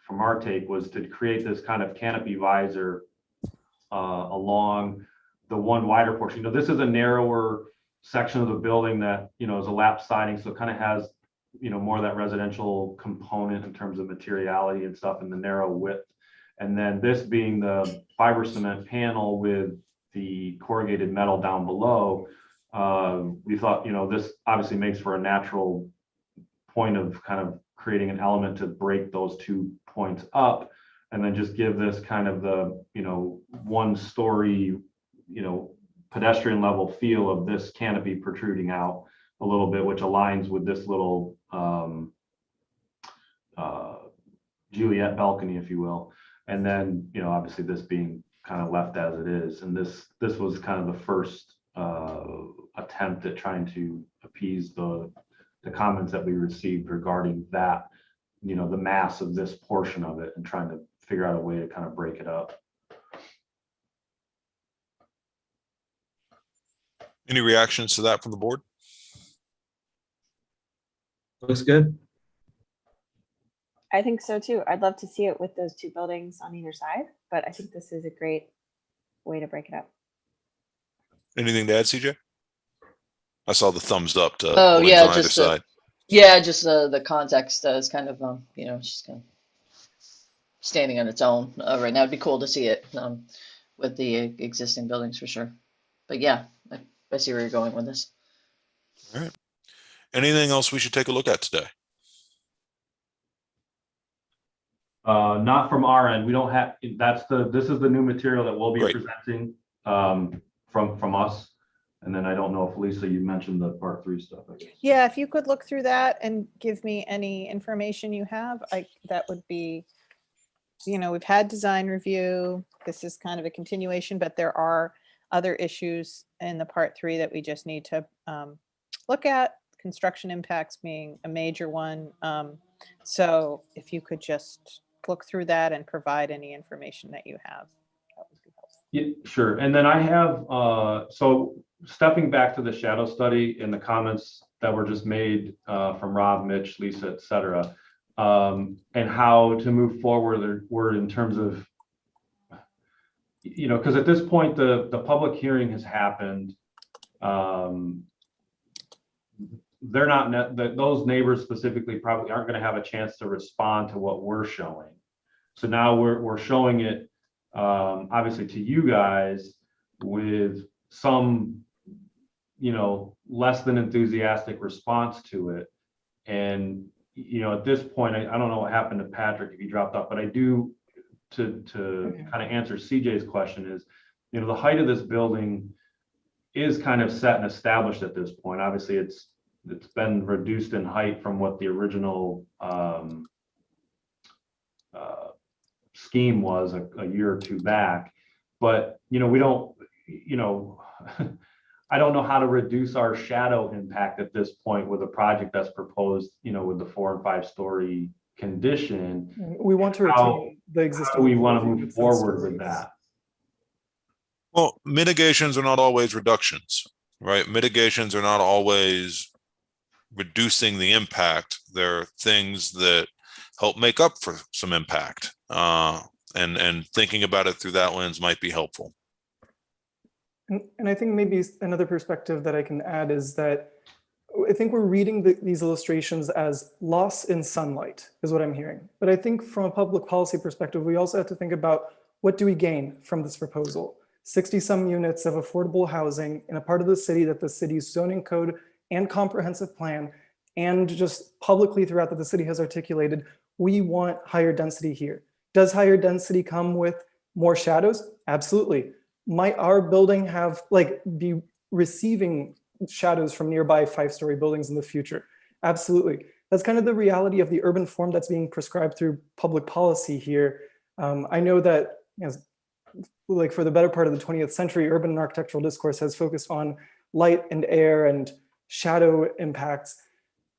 from our take was to create this kind of canopy visor along the one wider portion. This is a narrower section of the building that is a lap siding, so it kind of has more of that residential component in terms of materiality and stuff in the narrow width. And then this being the fiber cement panel with the corrugated metal down below, we thought, this obviously makes for a natural point of kind of creating an element to break those 2 points up, and then just give this kind of the, 1-story, pedestrian level feel of this canopy protruding out a little bit, which aligns with this little Juliet balcony, if you will. And then, obviously this being kind of left as it is. And this was kind of the first attempt at trying to appease the comments that we received regarding that, the mass of this portion of it, and trying to figure out a way to kind of break it up. Any reactions to that from the board? Looks good. I think so too. I'd love to see it with those 2 buildings on either side, but I think this is a great way to break it up. Anything to add, CJ? I saw the thumbs up to Oh buildings yeah, on either just side. just the context is kind of it's just kind of standing on its own right now. It'd be cool to see it with the existing buildings for sure. But yeah, I see where you're going with this. All right. Anything else we should take a look at today? Not from our end. We don't have, this is the new material that we'll be Great. presenting from us. And then I don't know if Lisa, you mentioned the part 3 stuff, I guess. Yeah, if you could look through that and give me any information you have, that would be, we've had design review. This is kind of a continuation, but there are other issues in the part 3 that we just need to look at, construction impacts being a major one. So if you could just look through that and provide any information that you have, that would be helpful. Yeah, sure. And then I have, so stepping back to the shadow study and the comments that were just made from Rob, Mitch, Lisa, et cetera, and how to move forward in terms of, because at this point, the public hearing has happened. They're not, those neighbors specifically probably aren't going to have a chance to respond to what we're showing. So now we're showing it, obviously, to you guys with some, less than enthusiastic response to it. And, at this point, I don't know what happened to Patrick if he dropped off, but I do, to kind of answer CJ's question is, the height of this building is kind of set and established at this point. Obviously, it's been reduced in height from what the original scheme was a year or 2 back. But, we don't, I don't know how to reduce our shadow impact at this point with a project that's proposed, with the 4 and 5 story condition. We want to retain the existing. We want to move forward with that. Well, mitigations are not always reductions, right? Mitigations are not always reducing the impact. There are things that help make up for some impact. And thinking about it through that lens might be helpful. And I think maybe another perspective that I can add is that I think we're reading these illustrations as loss in sunlight is what I'm hearing. But I think from a public policy perspective, we also have to think about what do we gain from this proposal? 60 some units of affordable housing in a part of the city that the city's zoning code and comprehensive plan and just publicly throughout that the city has articulated, we want higher density here. Does higher density come with more shadows? Absolutely. Might our building have be receiving shadows from nearby 5-story buildings in the future? Absolutely. That's kind of the reality of the urban form that's being prescribed through public policy here. I know that for the better part of the 20th century, urban and architectural discourse has focused on light and air and shadow impacts.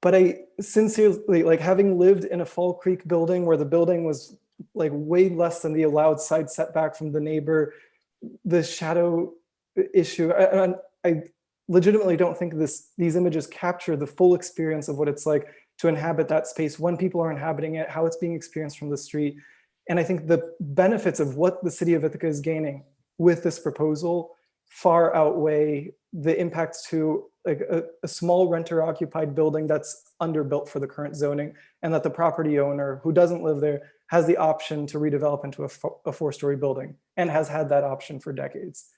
But I sincerely, having lived in a Fall Creek building where the building was way less than the allowed side setback from the neighbor, the shadow issue, I I legitimately don't think these images capture the full experience of what it's like to inhabit that space when people are inhabiting it, how it's being experienced from the street. And I think the benefits of what the city of Ithaca is gaining with this proposal far outweigh the impacts to like a small renter occupied building that's underbuilt for the current zoning, and that the property owner who doesn't live there has the option to redevelop into a four-story building and has had that option for decades.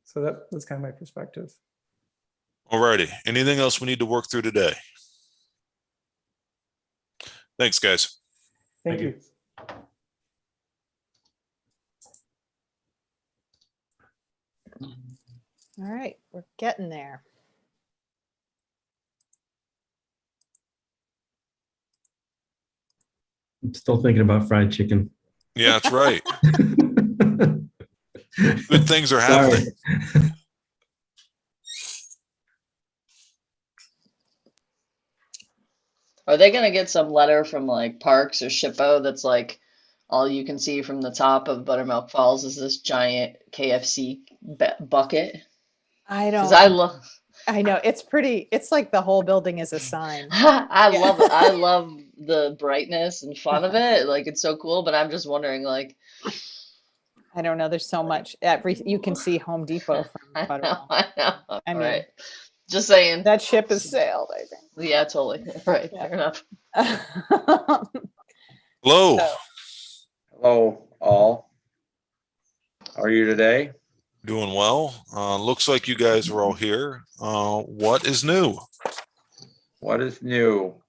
So that's kind of my perspective. Alrighty. Anything else we need to work through today? Thanks, guys. Thank you. All right, we're getting there. I'm still thinking about fried chicken. Yeah, that's right. Good things are happening. Are they gonna get some letter from like Parks or SHPO that's like, all you can see from the top of Buttermilk Falls is this giant KFC bucket? I Because don't. I know it's pretty. It's like the whole building is a sign. I Yeah. love it. I love the brightness and fun of it. Like it's so cool. But I'm just wondering, like, I don't know. There's so much. You can see Home Depot from Buttermilk. I know. I mean, Right. Just saying. That ship has sailed, I think. Yeah, totally. Right. Yeah. Fair enough. Hello. So, Hello, all. How are you today? Doing well. Looks like you guys are all here. What is new? What is new?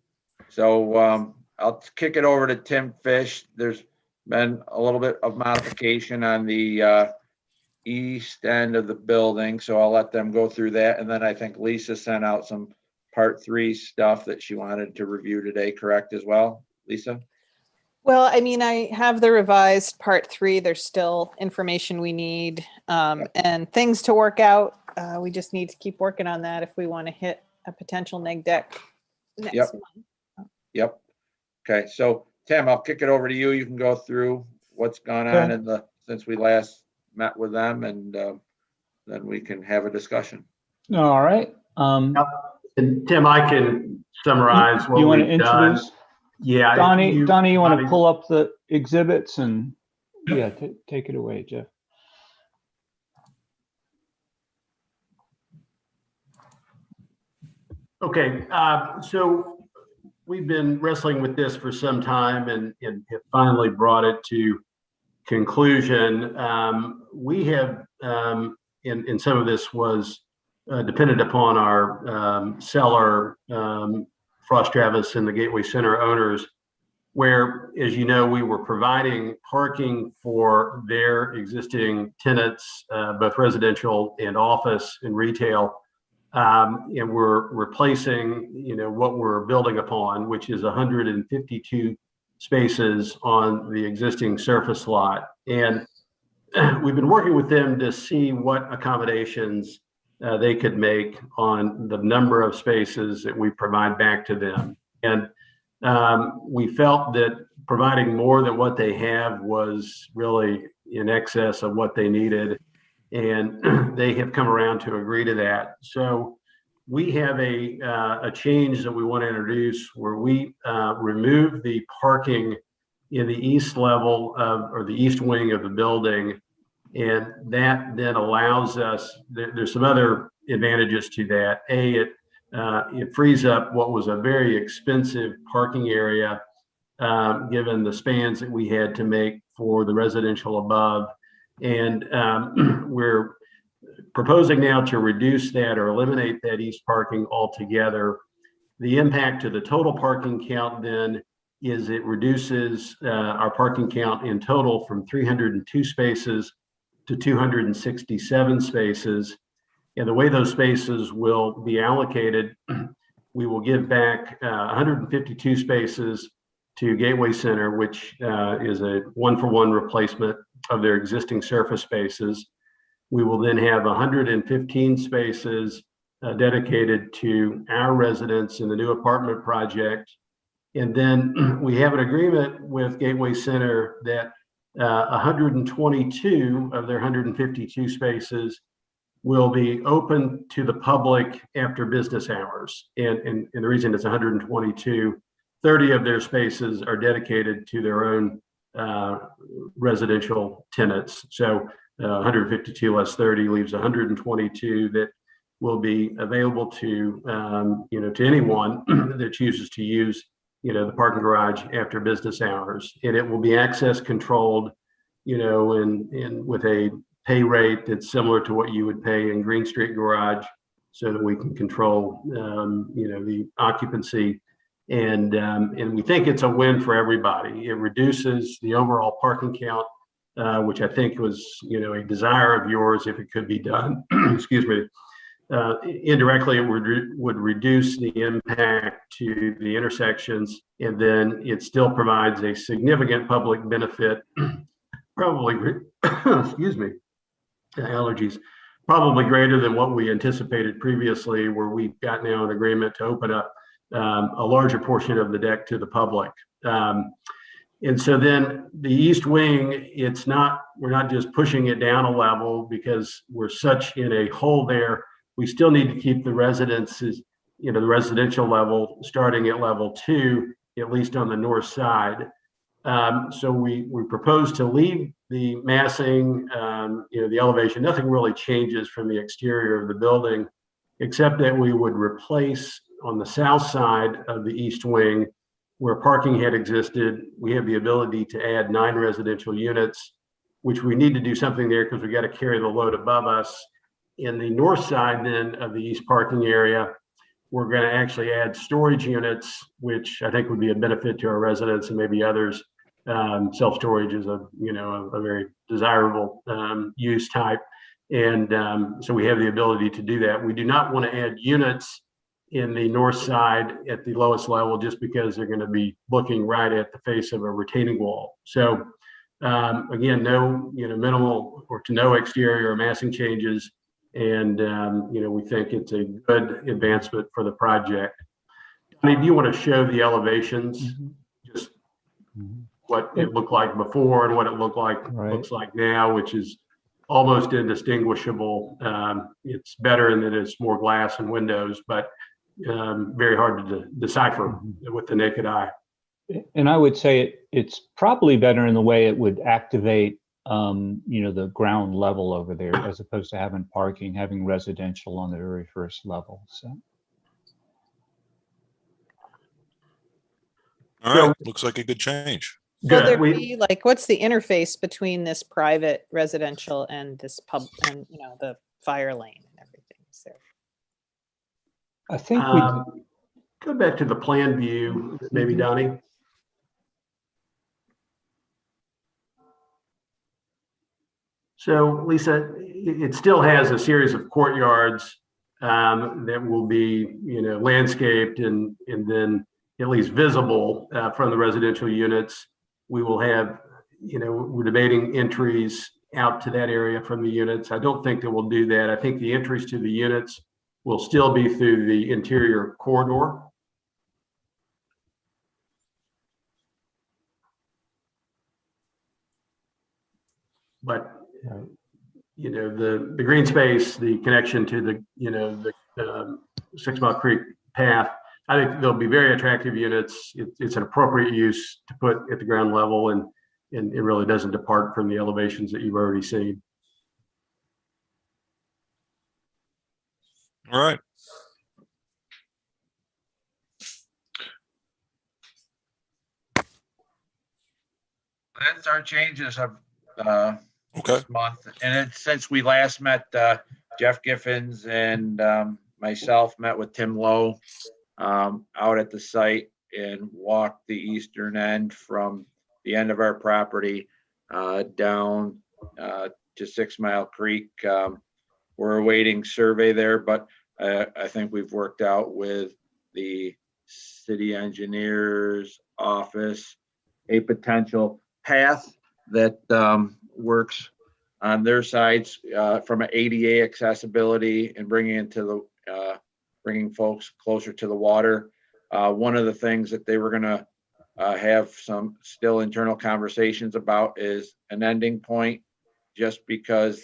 So I'll kick it over to Tim Fish. There's been a little bit of modification on the east end of the building, so I'll let them go through that. And then I think Lisa sent out some part 3 stuff that she wanted to review today, correct as well, Lisa? well, I mean, I have the revised part 3. There's still information we need and things to work out. We just need to keep working on that if we want to hit a potential neg deck next month. Yep. Okay, so Tim, I'll kick it over to you. You can go through what's gone on since we last met with them, and then we can have a discussion. All right. And Tim, I can summarize what You want to we've done. introduce? Yeah. Donnie, you want to pull up the exhibits and yeah, take it away, Jeff. Okay, so we've been wrestling with this for some time and have finally brought it to conclusion. We have, and some of this was dependent upon our seller, Frost Travis and the Gateway Center owners, where, as you know, we were providing parking for their existing tenants, both residential and office and retail. And we're replacing, what we're building upon, which is 152 spaces on the existing surface lot. And we've been working with them to see what accommodations they could make on the number of spaces that we provide back to them. And we felt that providing more than what they have was really in excess of what they needed. And they have come around to agree to that. So we have a change that we want to introduce where we remove the parking in the east level or the east wing of the building. And that then allows us, there's some other advantages to that. It frees up what was a very expensive parking area, given the spans that we had to make for the residential above. And we're proposing now to reduce that or eliminate that east parking altogether. The impact to the total parking count then is it reduces our parking count in total from 302 spaces to 267 spaces. And the way those spaces will be allocated, we will give back 152 spaces to Gateway Center, which is a 1-for-1 replacement of their existing surface spaces. We will then have 115 spaces dedicated to our residents in the new apartment project. And then we have an agreement with Gateway Center that 122 of their 152 spaces will be open to the public after business hours. And the reason it's 122, 30 of their spaces are dedicated to their own residential tenants. So 152 less 30 leaves 122 that will be available to, to anyone that chooses to use, the parking garage after business hours. And it will be access controlled, and with a pay rate that's similar to what you would pay in Green Street Garage, so that we can control, the occupancy. And we think it's a win for everybody. It reduces the overall parking count, which I think was, a desire of yours if it could be done. Excuse me. Indirectly, it would reduce the impact to the intersections, and then it still provides a significant public benefit, probably, excuse me, allergies, probably greater than what we anticipated previously, where we've got now an agreement to open up a larger portion of the deck to the public. And so then the east wing, we're not just pushing it down a level because we're such in a hole there. We still need to keep the residences, the residential level starting at level 2, at least on the north side. So we propose to leave the massing, the elevation. Nothing really changes from the exterior of the building, except that we would replace on the south side of the east wing, where parking had existed. We have the ability to add 9 residential units, which we need to do something there because we got to carry the load above us. In the north side then of the east parking area, we're going to actually add storage units, which I think would be a benefit to our residents and maybe others. Self-storage is a very desirable use type. And so we have the ability to do that. We do not want to add units in the north side at the lowest level, just because they're going to be looking right at the face of a retaining wall. So again, no, minimal or to no exterior or massing changes. And, we think it's a good advancement for the project. I mean, do you want to show the elevations? Just what it looked like before and what it looks like now, which is almost indistinguishable. It's better in that it's more glass and windows, but very hard to decipher with the naked eye. And I would say it's probably better in the way it would activate, the ground level over there, as opposed to having residential on the very first level. So. All right, looks like a good change. Will there be what's the interface between this private residential and this pub and the fire lane and everything? Is there? I think we go back to the plan view, maybe, Donnie. So Lisa, it still has a series of courtyards that will be, landscaped and then at least visible from the residential units. We will have, we're debating entries out to that area from the units. I don't think that we'll do that. I think the entries to the units will still be through the interior corridor. But the green space, the connection to the 6 Mile Creek path, I think they'll be very attractive units. It's an appropriate use to put at the ground level, and it really doesn't depart from the elevations that you've already seen. All right. That's our changes of okay. this month. And it's since we last met, Jeff Giffens and myself met with Tim Lowe out at the site and walked the eastern end from the end of our property down to 6 Mile Creek. We're awaiting survey there, but I think we've worked out with the city engineer's office a potential path that works on their sides from an ADA accessibility and bringing folks closer to the water. One of the things that they were going to have some still internal conversations about is an ending point, just because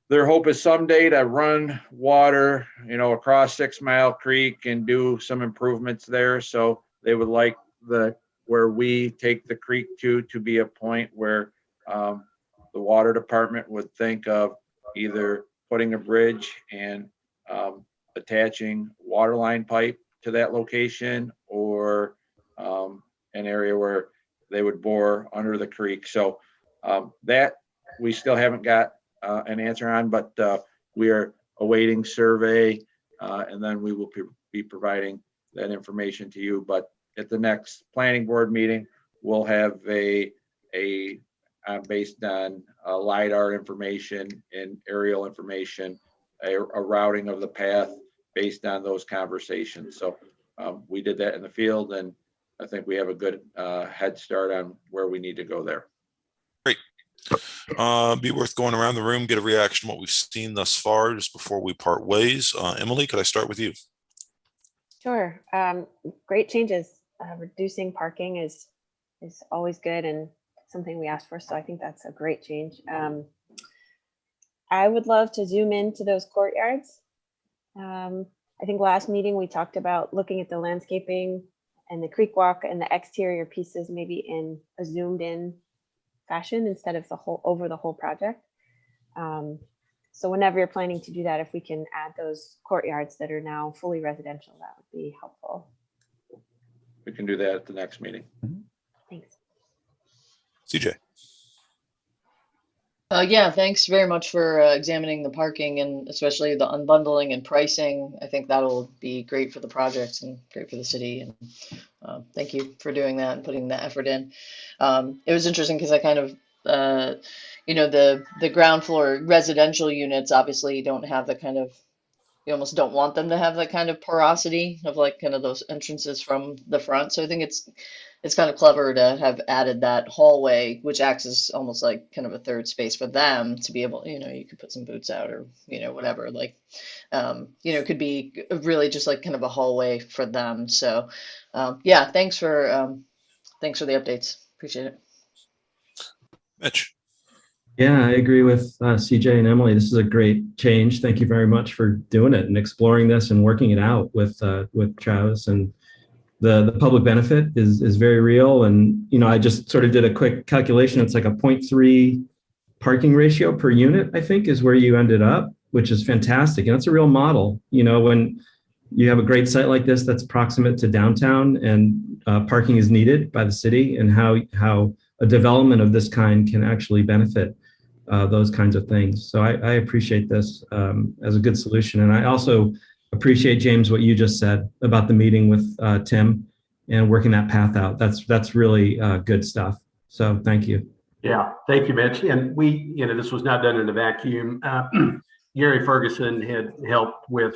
their hope is someday to run water, across 6 Mile Creek and do some improvements there. So they would like where we take the creek to be a point where the water department would think of either putting a bridge and attaching water line pipe to that location, or an area where they would bore under the creek. So that we still haven't got an answer on, but we are awaiting survey, and then we will be providing that information to you. But at the next planning board meeting, we'll have a based on LiDAR information and aerial information, a routing of the path based on those conversations. So we did that in the field, and I think we have a good head start on where we need to go there. Great. Be worth going around the room, get a reaction to what we've seen thus far just before we part ways. Emily, could I start with you? Sure. Great changes. Reducing parking is always good and something we asked for. So I think that's a great change. I would love to zoom into those courtyards. I think last meeting we talked about looking at the landscaping and the creek walk and the exterior pieces maybe in a zoomed in fashion instead of over the whole project. So whenever you're planning to do that, if we can add those courtyards that are now fully residential, that would be helpful. We can do that at the next meeting. Thanks. CJ. Yeah, thanks very much for examining the parking and especially the unbundling and pricing. I think that'll be great for the project and great for the city. And thank you for doing that and putting that effort in. It was interesting because I kind of, the ground floor residential units obviously don't have the kind of, you almost don't want them to have that kind of porosity of like kind of those entrances from the front. So I think it's kind of clever to have added that hallway, which acts as almost like kind of a third space for them to be able, you could put some boots out or, whatever, like, it could be really just like kind of a hallway for them. So, yeah, thanks for the updates. Appreciate it. Mitch. Yeah, I agree with CJ and Emily. This is a great change. Thank you very much for doing it and exploring this and working it out with Travis. And the public benefit is very real. And, I just sort of did a quick calculation. It's like a 0.3 parking ratio per unit, I think, is where you ended up, which is fantastic. And that's a real model. When you have a great site like this that's proximate to downtown and parking is needed by the city, and how a development of this kind can actually benefit those kinds of things. So I appreciate this as a good solution. And I also appreciate, James, what you just said about the meeting with Tim and working that path out. That's really good stuff. So thank you. Yeah, thank you, Mitch. And this was not done in a vacuum. Gary Ferguson had helped with,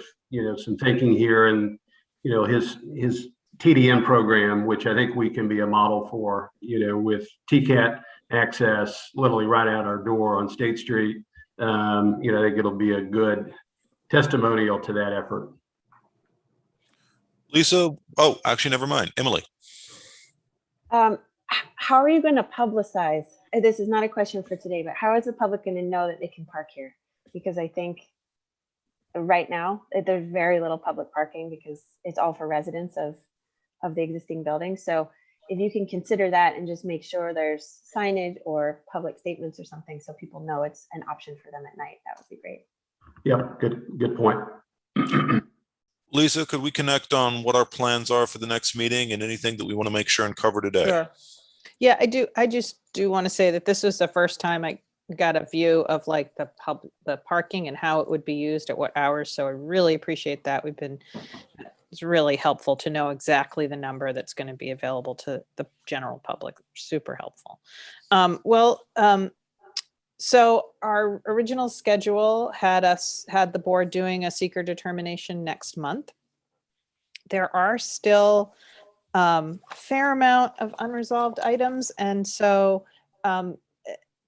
some thinking here, and, his TDM program, which I think we can be a model for, with TCAT access literally right out our door on State Street. I think it'll be a good testimonial to that effort. Lisa. Oh, actually, never mind. Emily. How are you going to publicize? This is not a question for today, but how is the public going to know that they can park here? Because I think right now there's very little public parking because it's all for residents of the existing building. So if you can consider that and just make sure there's signage or public statements or something so people know it's an option for them at night, that would be great. Yeah, good point. Lisa, could we connect on what our plans are for the next meeting and anything that we want to make sure and cover today? Sure. Yeah, I do. I just do want to say that this was the first time I got a view of like the parking and how it would be used at what hours. So I really appreciate that. It's really helpful to know exactly the number that's going to be available to the general public. Super helpful. So our original schedule had the board doing a seeker determination next month. There are still a fair amount of unresolved items. And so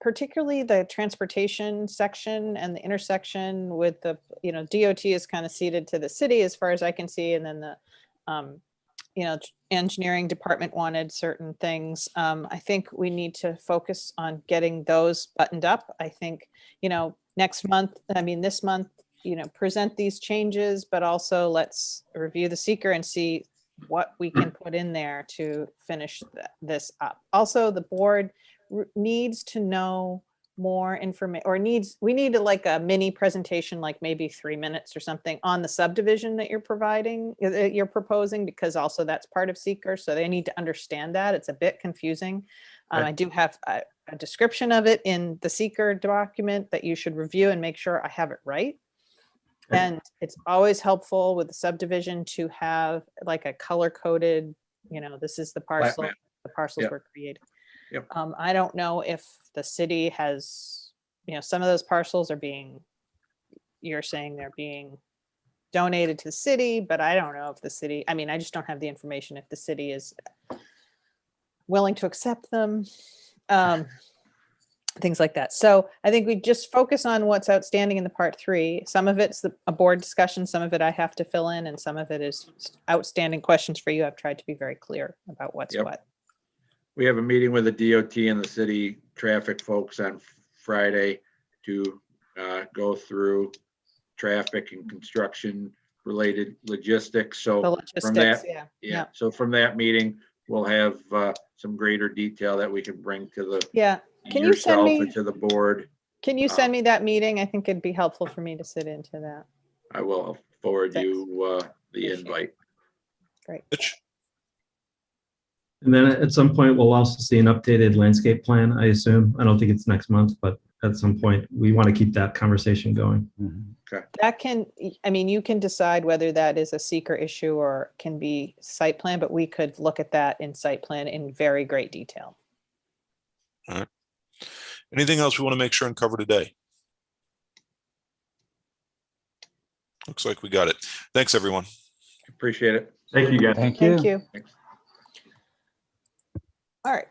particularly the transportation section and the intersection with the, DOT is kind of ceded to the city as far as I can see. And then the, engineering department wanted certain things. I think we need to focus on getting those buttoned up. I think, next month, this month, present these changes, but also let's review the seeker and see what we can put in there to finish this up. Also, the board needs to know more information, or we need like a mini presentation, like maybe 3 minutes or something, on the subdivision that you're proposing, because also that's part of seeker. So they need to understand that. It's a bit confusing. I do have a description of it in the seeker document that you should review and make sure I have it right. And it's always helpful with the subdivision to have like a color coded, this is the parcel, the parcels were created. Yep. I don't know if the city has, some of those parcels are you're saying they're being donated to the city, but I don't know if the city, I just don't have the information if the city is willing to accept them, things like that. So I think we just focus on what's outstanding in the part 3. Some of it's a board discussion, some of it I have to fill in, and some of it is outstanding questions for you. I've tried to be very clear about what's what. We have a meeting with the DOT and the city traffic folks on Friday to go through traffic and construction related logistics. So from that, so from that meeting, we'll have some greater detail that we can bring to the Can you send me to the board. Can you send me that meeting? I think it'd be helpful for me to sit into that. I will forward you the invite. Great. And then at some point, we'll also see an updated landscape plan, I assume. I don't think it's next month, but at some point, we want to keep that conversation going. Okay. That can, you can decide whether that is a seeker issue or can be site plan, but we could look at that in site plan in very great detail. All right. Anything else we want to make sure and cover today? Looks like we got it. Thanks, everyone. Appreciate it. Thank you, guys. Thank you. Thank you. Thanks. All right.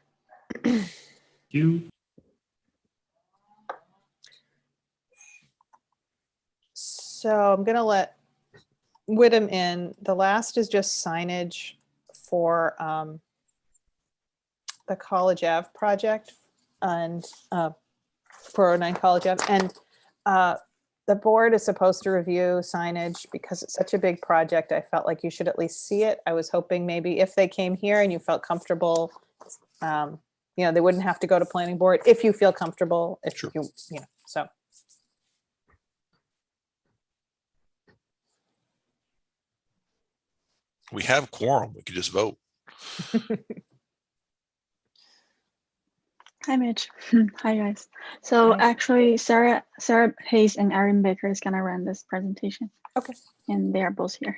So I'm going to let Whittam in. The last is just signage for the College Ave project and 409 College Ave. And the board is supposed to review signage because it's such a big project. I felt like you should at least see it. I was hoping maybe if they came here and you felt comfortable, they wouldn't have to go to planning board if you feel comfortable. If Sure. So. We have quorum. We could just vote. Hi, Mitch. Hi, guys. So actually, Sarah Hayes and Erin Baker is going to run this presentation. Okay. And they are both here.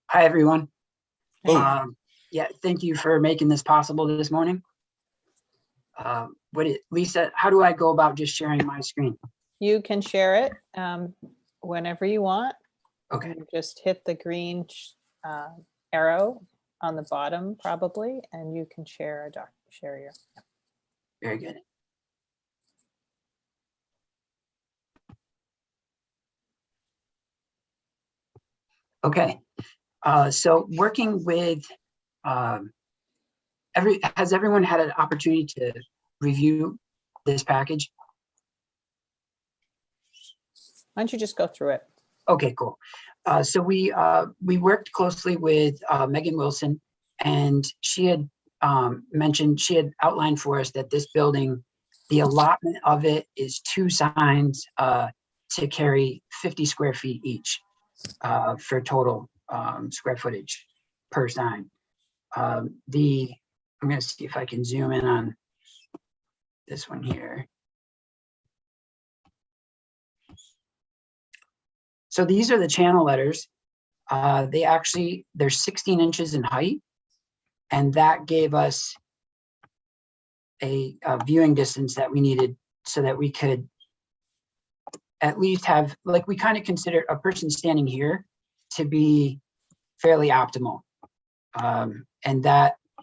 Hi, everyone. Hello. Yeah, thank you for making this possible this morning. Lisa, how do I go about just sharing my screen? You can share it whenever you want. Okay. You just hit the green arrow on the bottom, probably, and you can share your. Very good. Okay. So working with has everyone had an opportunity to review this package? Why don't you just go through it? Okay, cool. So we worked closely with Megan Wilson, and she had outlined for us that this building, the allotment of it is 2 signs to carry 50 square feet each for total square footage per sign. I'm going to see if I can zoom in on this one here. So these are the channel letters. They're 16 inches in height, and that gave us a viewing distance that we needed so that we could at least have, like, we kind of consider a person standing here to be fairly optimal.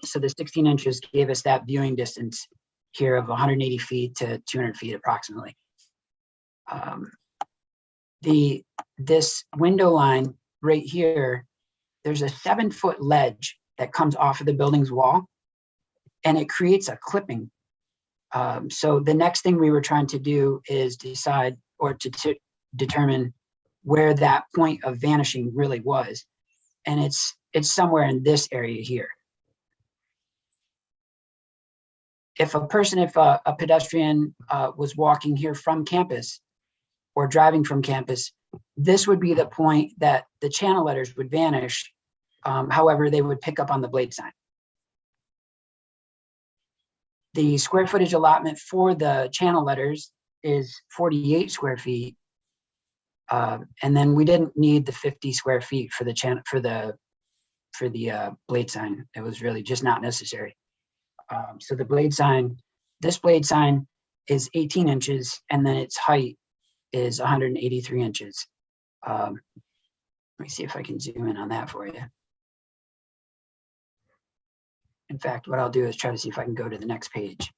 So the 16 inches gave us that viewing distance here of 180 feet to 200 feet approximately. This window line right here, there's a 7-foot ledge that comes off of the building's wall. and it creates a clipping. So the next thing we were trying to do is decide or to determine where that point of vanishing really was. And it's somewhere in this area here. If a pedestrian was walking here from campus or driving from campus, this would be the point that the channel letters would vanish. However, they would pick up on the blade sign. The square footage allotment for the channel letters is 48 square feet. And then we didn't need the 50 square feet for the channel for the blade sign. It was really just not necessary. So the blade sign, this blade sign is 18 inches, and then its height is 183 inches. Let me see if I can zoom in on that for you. In fact, what I'll do is try to see if I can go to the next page.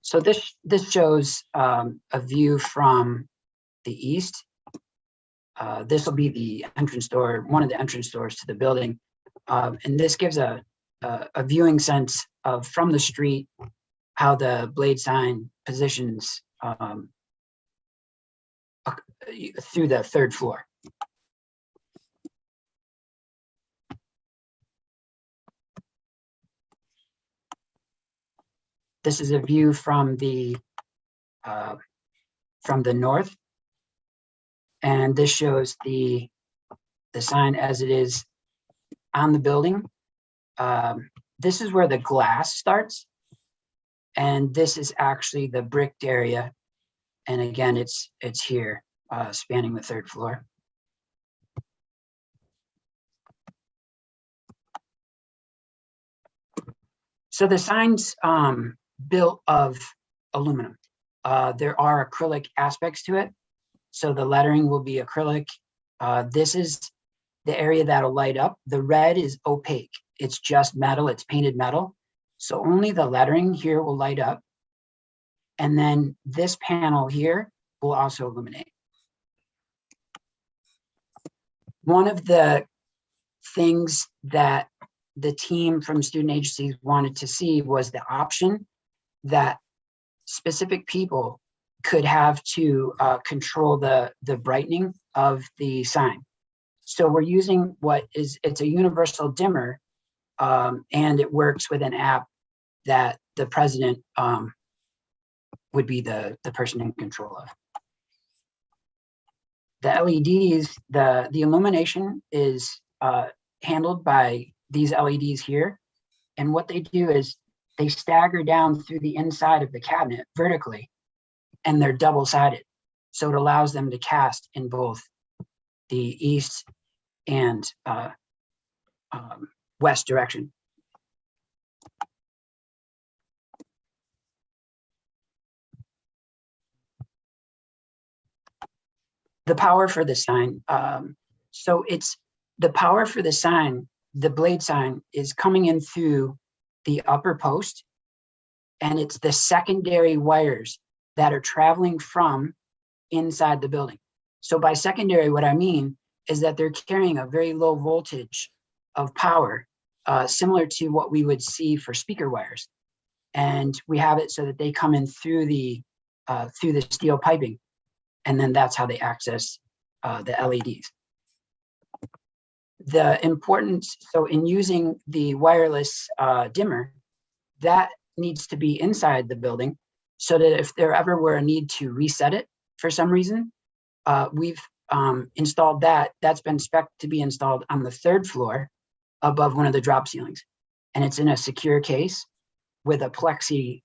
So this shows a view from the east. This will be the entrance door, one of the entrance doors to the building. And this gives a viewing sense of from the street, how the blade sign positions through the third floor. This is a view from the north, and this shows the sign as it is on the building. This is where the glass starts, and this is actually the bricked area. And again, it's here, spanning the third floor. So the sign's built of aluminum. There are acrylic aspects to it. So the lettering will be acrylic. This is the area that'll light up. The red is opaque. It's just metal, it's painted metal. So only the lettering here will light up. And then this panel here will also illuminate. One of the things that the team from student agencies wanted to see was the option that specific people could have to control the brightening of the sign. So we're using it's a universal dimmer, and it works with an app that the president would be the person in control of. The LEDs, the illumination is handled by these LEDs here. And what they do is they stagger down through the inside of the cabinet vertically, and they're double-sided. So it allows them to cast in both the east and west direction. The power for the sign. So it's the power for the sign, the blade sign is coming in through the upper post, and it's the secondary wires that are traveling from inside the building. So by secondary, what I mean is that they're carrying a very low voltage of power, similar to what we would see for speaker wires. And we have it so that they come in through the steel piping, and then that's how they access the LEDs. The importance, so in using the wireless dimmer, that needs to be inside the building so that if there ever were a need to reset it for some reason, we've installed that. That's been spec'd to be installed on the third floor above one of the drop ceilings. And it's in a secure case with a plexi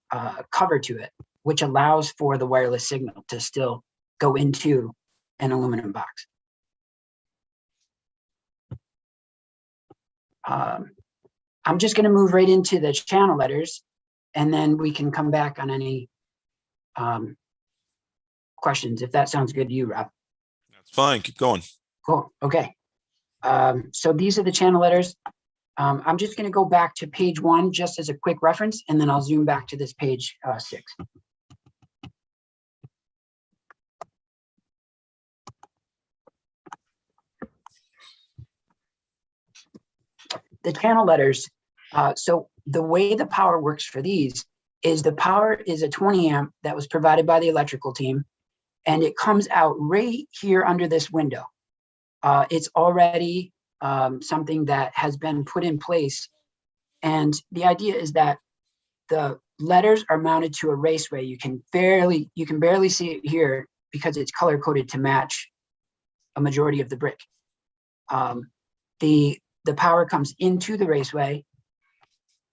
cover to it, which allows for the wireless signal to still go into an aluminum box. I'm just going to move right into the channel letters, and then we can come back on any questions, if that sounds good to you, Rob. That's fine. Keep going. Cool. Okay. So these are the channel letters. I'm just going to go back to page 1 just as a quick reference, and then I'll zoom back to this page 6. the channel letters, so the way the power works for these is the power is a 20 amp that was provided by the electrical team, and it comes out right here under this window. It's already something that has been put in place. And the idea is that the letters are mounted to a raceway. You can barely see it here because it's color coded to match a majority of the brick. The power comes into the raceway,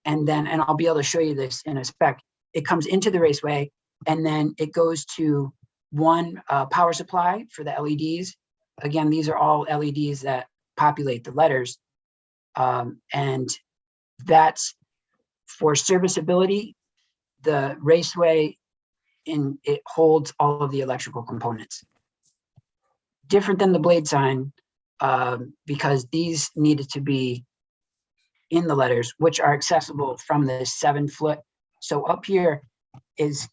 and I'll be able to show you this in a spec. It comes into the raceway, and then it goes to one power supply for the LEDs. Again, these are all LEDs that populate the letters. And that's for serviceability. The raceway, it holds all of the electrical components. Different than the blade sign, because these needed to be in the letters, which are accessible from the 7-foot. So up here is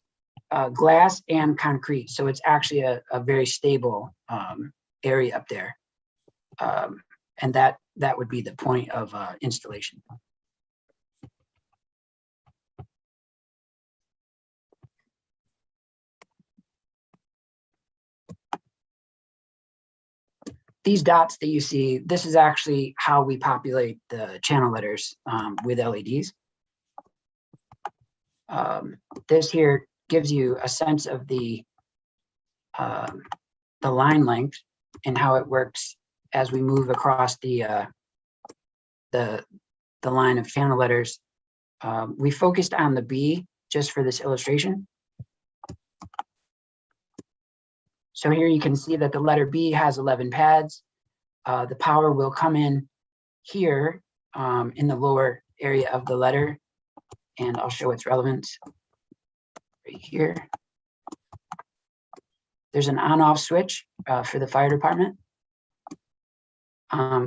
glass and concrete. So it's actually a very stable area up there. And that would be the point of installation. These dots that you see, this is actually how we populate the channel letters with LEDs. This here gives you a sense of the line length and how it works as we move across the line of channel letters. We focused on the B just for this illustration. So here you can see that the letter B has 11 pads. The power will come in here in the lower area of the letter, and I'll show its relevance right here. There's an on-off switch for the fire department.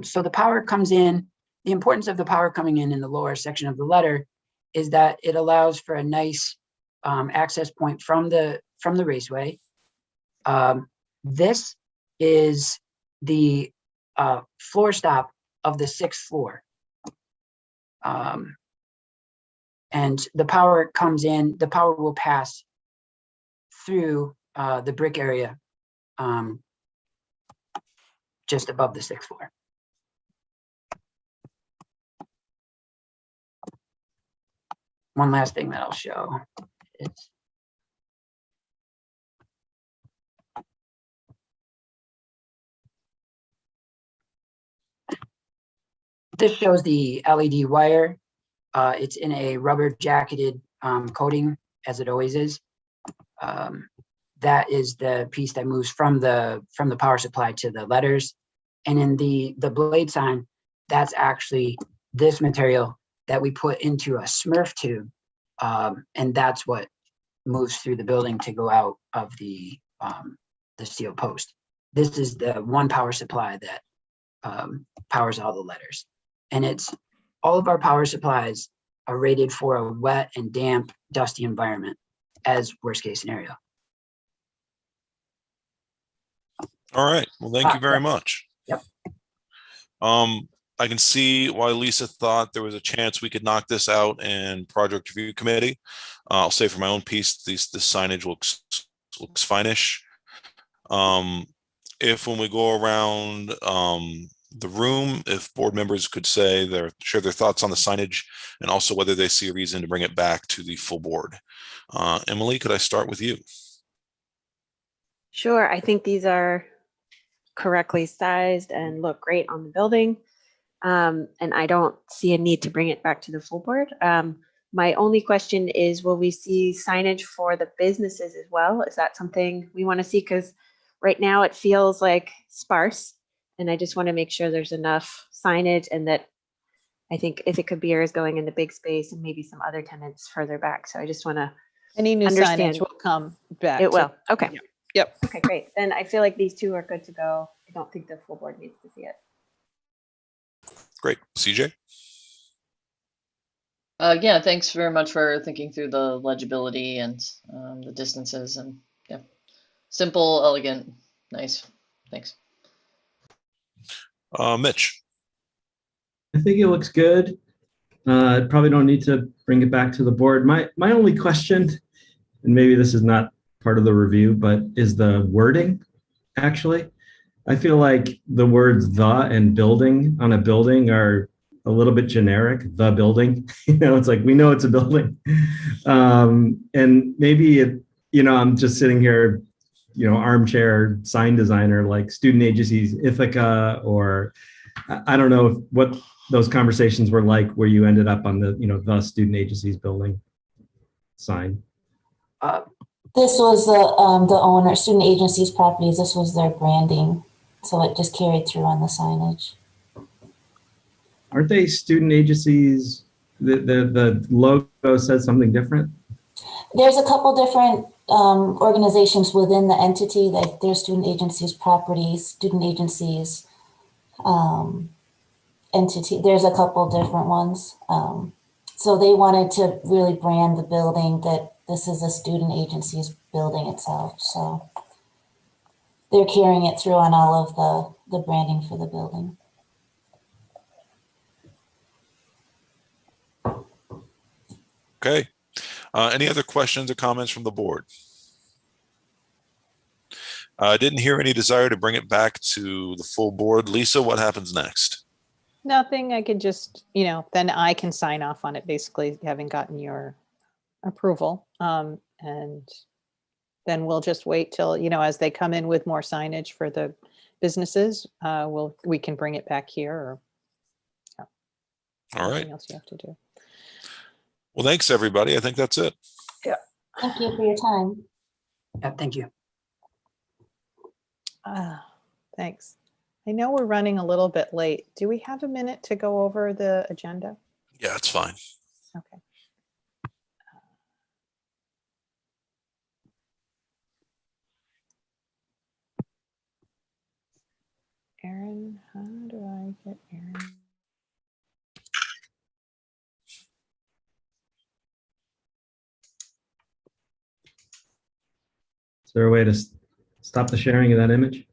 So the power comes in. The importance of the power coming in the lower section of the letter is that it allows for a nice access point from the raceway. This is the floor stop of the 6th floor. And the power comes in, the power will pass through the brick area just above the 6th floor. One last thing that I'll show is this shows the LED wire. It's in a rubber jacketed coating, as it always is. That is the piece that moves from the power supply to the letters. And in the blade sign, that's actually this material that we put into a Smurf tube. And that's what moves through the building to go out of the steel post. This is the one power supply that powers all the letters. And all of our power supplies are rated for a wet and damp, dusty environment as worst case scenario. All right. Well, thank you very much. Yep. I can see why Lisa thought there was a chance we could knock this out in project review committee. I'll say for my own piece, this signage looks fine-ish. If when we go around the room, if board members could share their thoughts on the signage and also whether they see a reason to bring it back to the full board. Emily, could I start with you? Sure, I think these are correctly sized and look great on the building. And I don't see a need to bring it back to the full board. My only question is, will we see signage for the businesses as well? Is that something we want to see? Because right now it feels like sparse, and I just want to make sure there's enough signage, and that I think Ithaca Beer is going into big space and maybe some other tenants further back. So I just want to Any new understand. signage will come back. It will. Okay. Yep. Okay, great. Then I feel like these two are good to go. I don't think the full board needs to see it. Great. CJ? Yeah, thanks very much for thinking through the legibility and the distances, and yeah, simple, elegant, nice. Thanks. Mitch? I think it looks good. Probably don't need to bring it back to the board. My only question, and maybe this is not part of the review, but is the wording actually. I feel like the words "the" and "building" on a building are a little bit generic. The building, it's like we know it's a building, and maybe I'm just sitting here, armchair sign designer, like student agencies, Ithaca, or I don't know what those conversations were like where you ended up on the student agencies building sign. This was the owner, student agencies properties. This was their branding. So it just carried through on the signage. Aren't they student agencies? The logo says something different. There's a couple different organizations within the entity. Like there's student agencies properties, student agencies entity. There's a couple different ones. So they wanted to really brand the building that this is a student agency's building itself. So they're carrying it through on all of the branding for the building. Okay. Any other questions or comments from the board? I didn't hear any desire to bring it back to the full board. Lisa, what happens next? Nothing. I could just, then I can sign off on it, basically, having gotten your approval. And then we'll just wait till, as they come in with more signage for the businesses, we can bring it back here or all right. Anything else you have to do. Well, thanks, everybody. I think that's it. Yeah. Thank you for your time. Yeah, thank you. Thanks. I know we're running a little bit late. Do we have a minute to go over the agenda? Yeah, it's fine. Okay. Aaron, how do I get Aaron? Is there a way to stop the sharing of that image?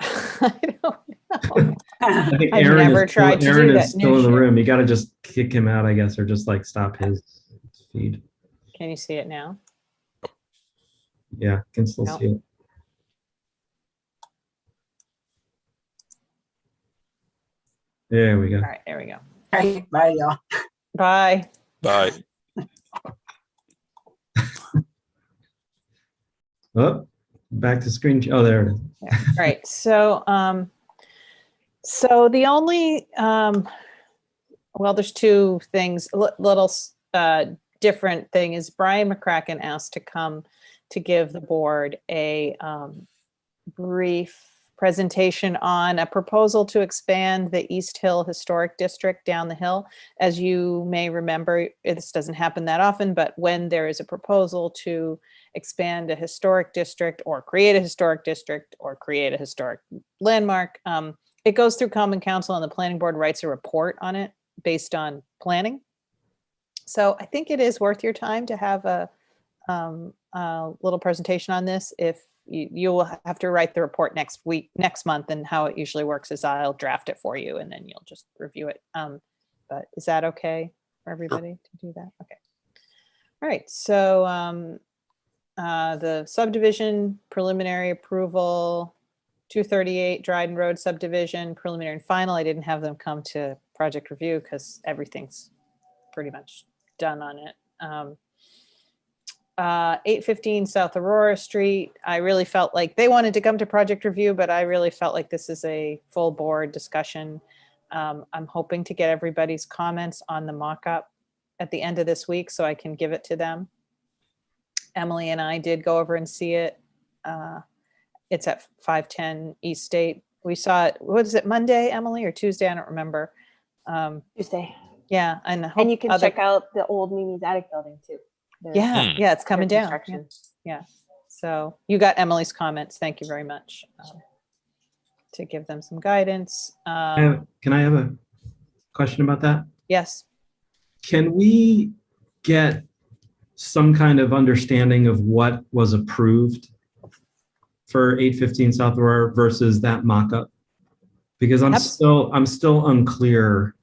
I don't know. I think I've Aaron never is tried still, to do Aaron that. is still in the room. You got to just kick him out, I guess, or just like stop his feed. Can you see it now? Yeah, can still Nope. see it. There we go. All right, there we go. Hey, bye, y'all. Bye. Bye. Oh, back to screen. Oh, there it is. Yeah. All right. So the only well, there's two things. Little different thing is Brian McCracken asked to come to give the board a brief presentation on a proposal to expand the East Hill Historic District down the hill. As you may remember, this doesn't happen that often, but when there is a proposal to expand a historic district or create a historic district or create a historic landmark, it goes through Common Council and the planning board writes a report on it based on planning. So I think it is worth your time to have a little presentation on this. If you will have to write the report next month, and how it usually works is I'll draft it for you and then you'll just review it. But is that okay for everybody to do that? Okay. All right. So the subdivision preliminary approval, 238 Dryden Road subdivision, preliminary and final. I didn't have them come to project review because everything's pretty much done on it. 815 South Aurora Street. I really felt like they wanted to come to project review, but I really felt like this is a full board discussion. I'm hoping to get everybody's comments on the mock-up at the end of this week so I can give it to them. Emily and I did go over and see it. It's at 510 East State. We saw it, what is it, Monday, Emily, or Tuesday? I don't remember. Tuesday. Yeah. And you can check out the old Mimi's Attic building too. Yeah, yeah, it's coming down. Yeah. Construction. Yeah. So you got Emily's comments. Thank you very much. To give them some guidance. Can I have a question about that? Yes. Can we get some kind of understanding of what was approved for 815 South Aurora versus that mock-up? Because I'm still unclear,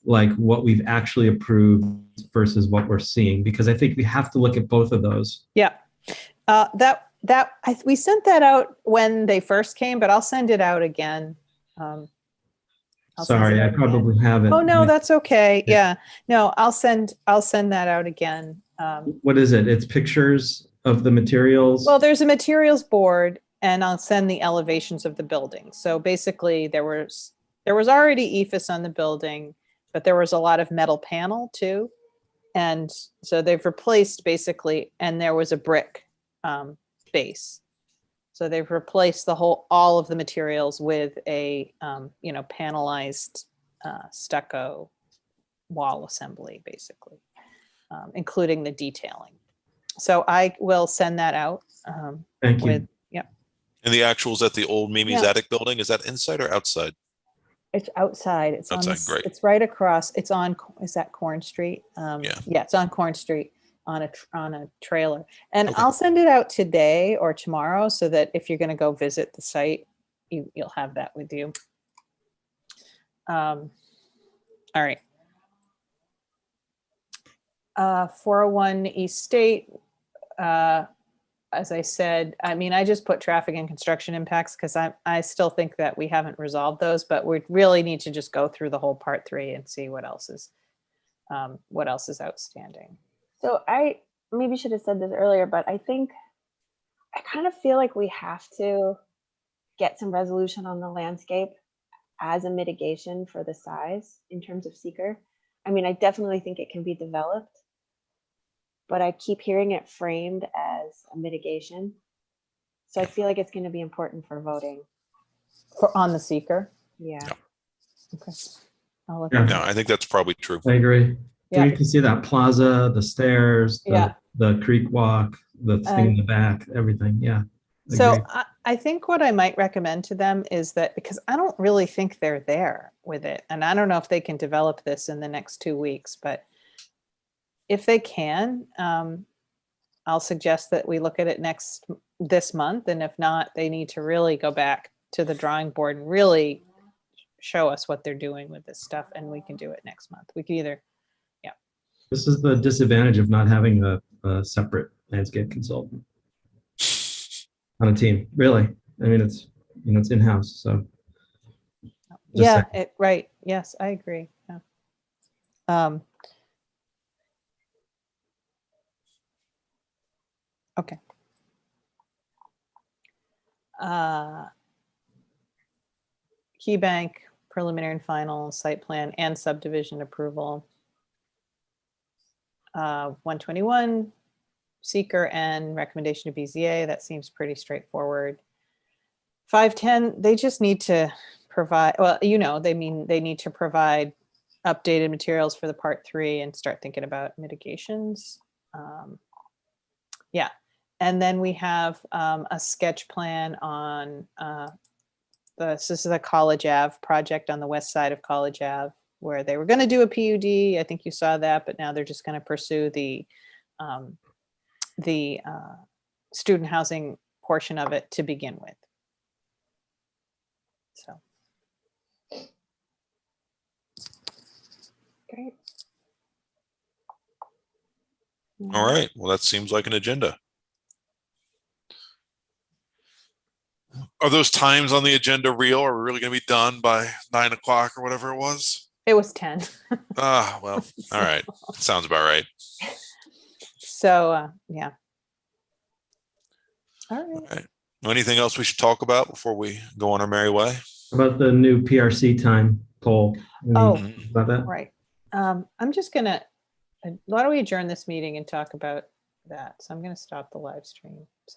like what we've actually approved versus what we're seeing, because I think we have to look at both of those. Yeah. We sent that out when they first came, but I'll send it out again. Sorry, I probably haven't. Oh, no, that's okay. Yeah. No, I'll send that out again. What is it? It's pictures of the materials? Well, there's a materials board, and I'll send the elevations of the building. So basically there was already EFS on the building, but there was a lot of metal panel too. And so they've replaced basically, and there was a brick base. So they've replaced all of the materials with a, panelized stucco wall assembly, basically, including the detailing. So I will send that out. Thank you. Yep. And the actuals at the old Mimi's Yeah. attic building, is that inside or outside? It's outside. It's Outside, on this, great. It's right across. It's on. Is that Corn Street? Yeah, it's on Corn Street on a trailer. And Okay. I'll send it out today or tomorrow so that if you're going to go visit the site, you'll have that with you. All right. 401 East State. As I said, I mean, I just put traffic and construction impacts because I still think that we haven't resolved those, but we really need to just go through the whole part 3 and see what else is outstanding. So I maybe should have said this earlier, but I think I kind of feel like we have to get some resolution on the landscape as a mitigation for the size in terms of seeker. I mean, I definitely think it can be developed, but I keep hearing it framed as a mitigation. So I feel like it's going to be important for voting. On the seeker? Yeah. Okay. I'll look Yeah. at No, I think that's probably true. I agree. Yeah. You can see that plaza, the stairs, the creek walk, the thing in the back, everything. Yeah. So I think what I might recommend to them is that, because I don't really think they're there with it, and I don't know if they can develop this in the next 2 weeks, but if they can, I'll suggest that we look at it this month. And if not, they need to really go back to the drawing board and really show us what they're doing with this stuff. And we can do it next month. We can either, This is the disadvantage of not having a separate landscape consultant on a team, really. I mean, it's in-house, so. right. Yes, I agree. Yeah. Okay. Key Bank preliminary and final site plan and subdivision approval. 121 seeker and recommendation to BZA. That seems pretty straightforward. 510, they just need to provide, well, they need to provide updated materials for the part 3 and start thinking about mitigations. Yeah. And then we have a sketch plan on this is the College Ave project on the west side of College Ave, where they were going to do a PUD. I think you saw that, but now they're just going to pursue the student housing portion of it to begin with. So. Great. All right. Well, that seems like an agenda. Are those times on the agenda real? Are we really going to be done by 9 o'clock or whatever it was? It was 10. Well, all right. Sounds about right. So, yeah. All right. All right. Anything else we should talk about before we go on our merry way? About the new PRC time poll. Oh, about that? right. I'm just going to, why don't we adjourn this meeting and talk about that? So I'm going to stop the live stream. So.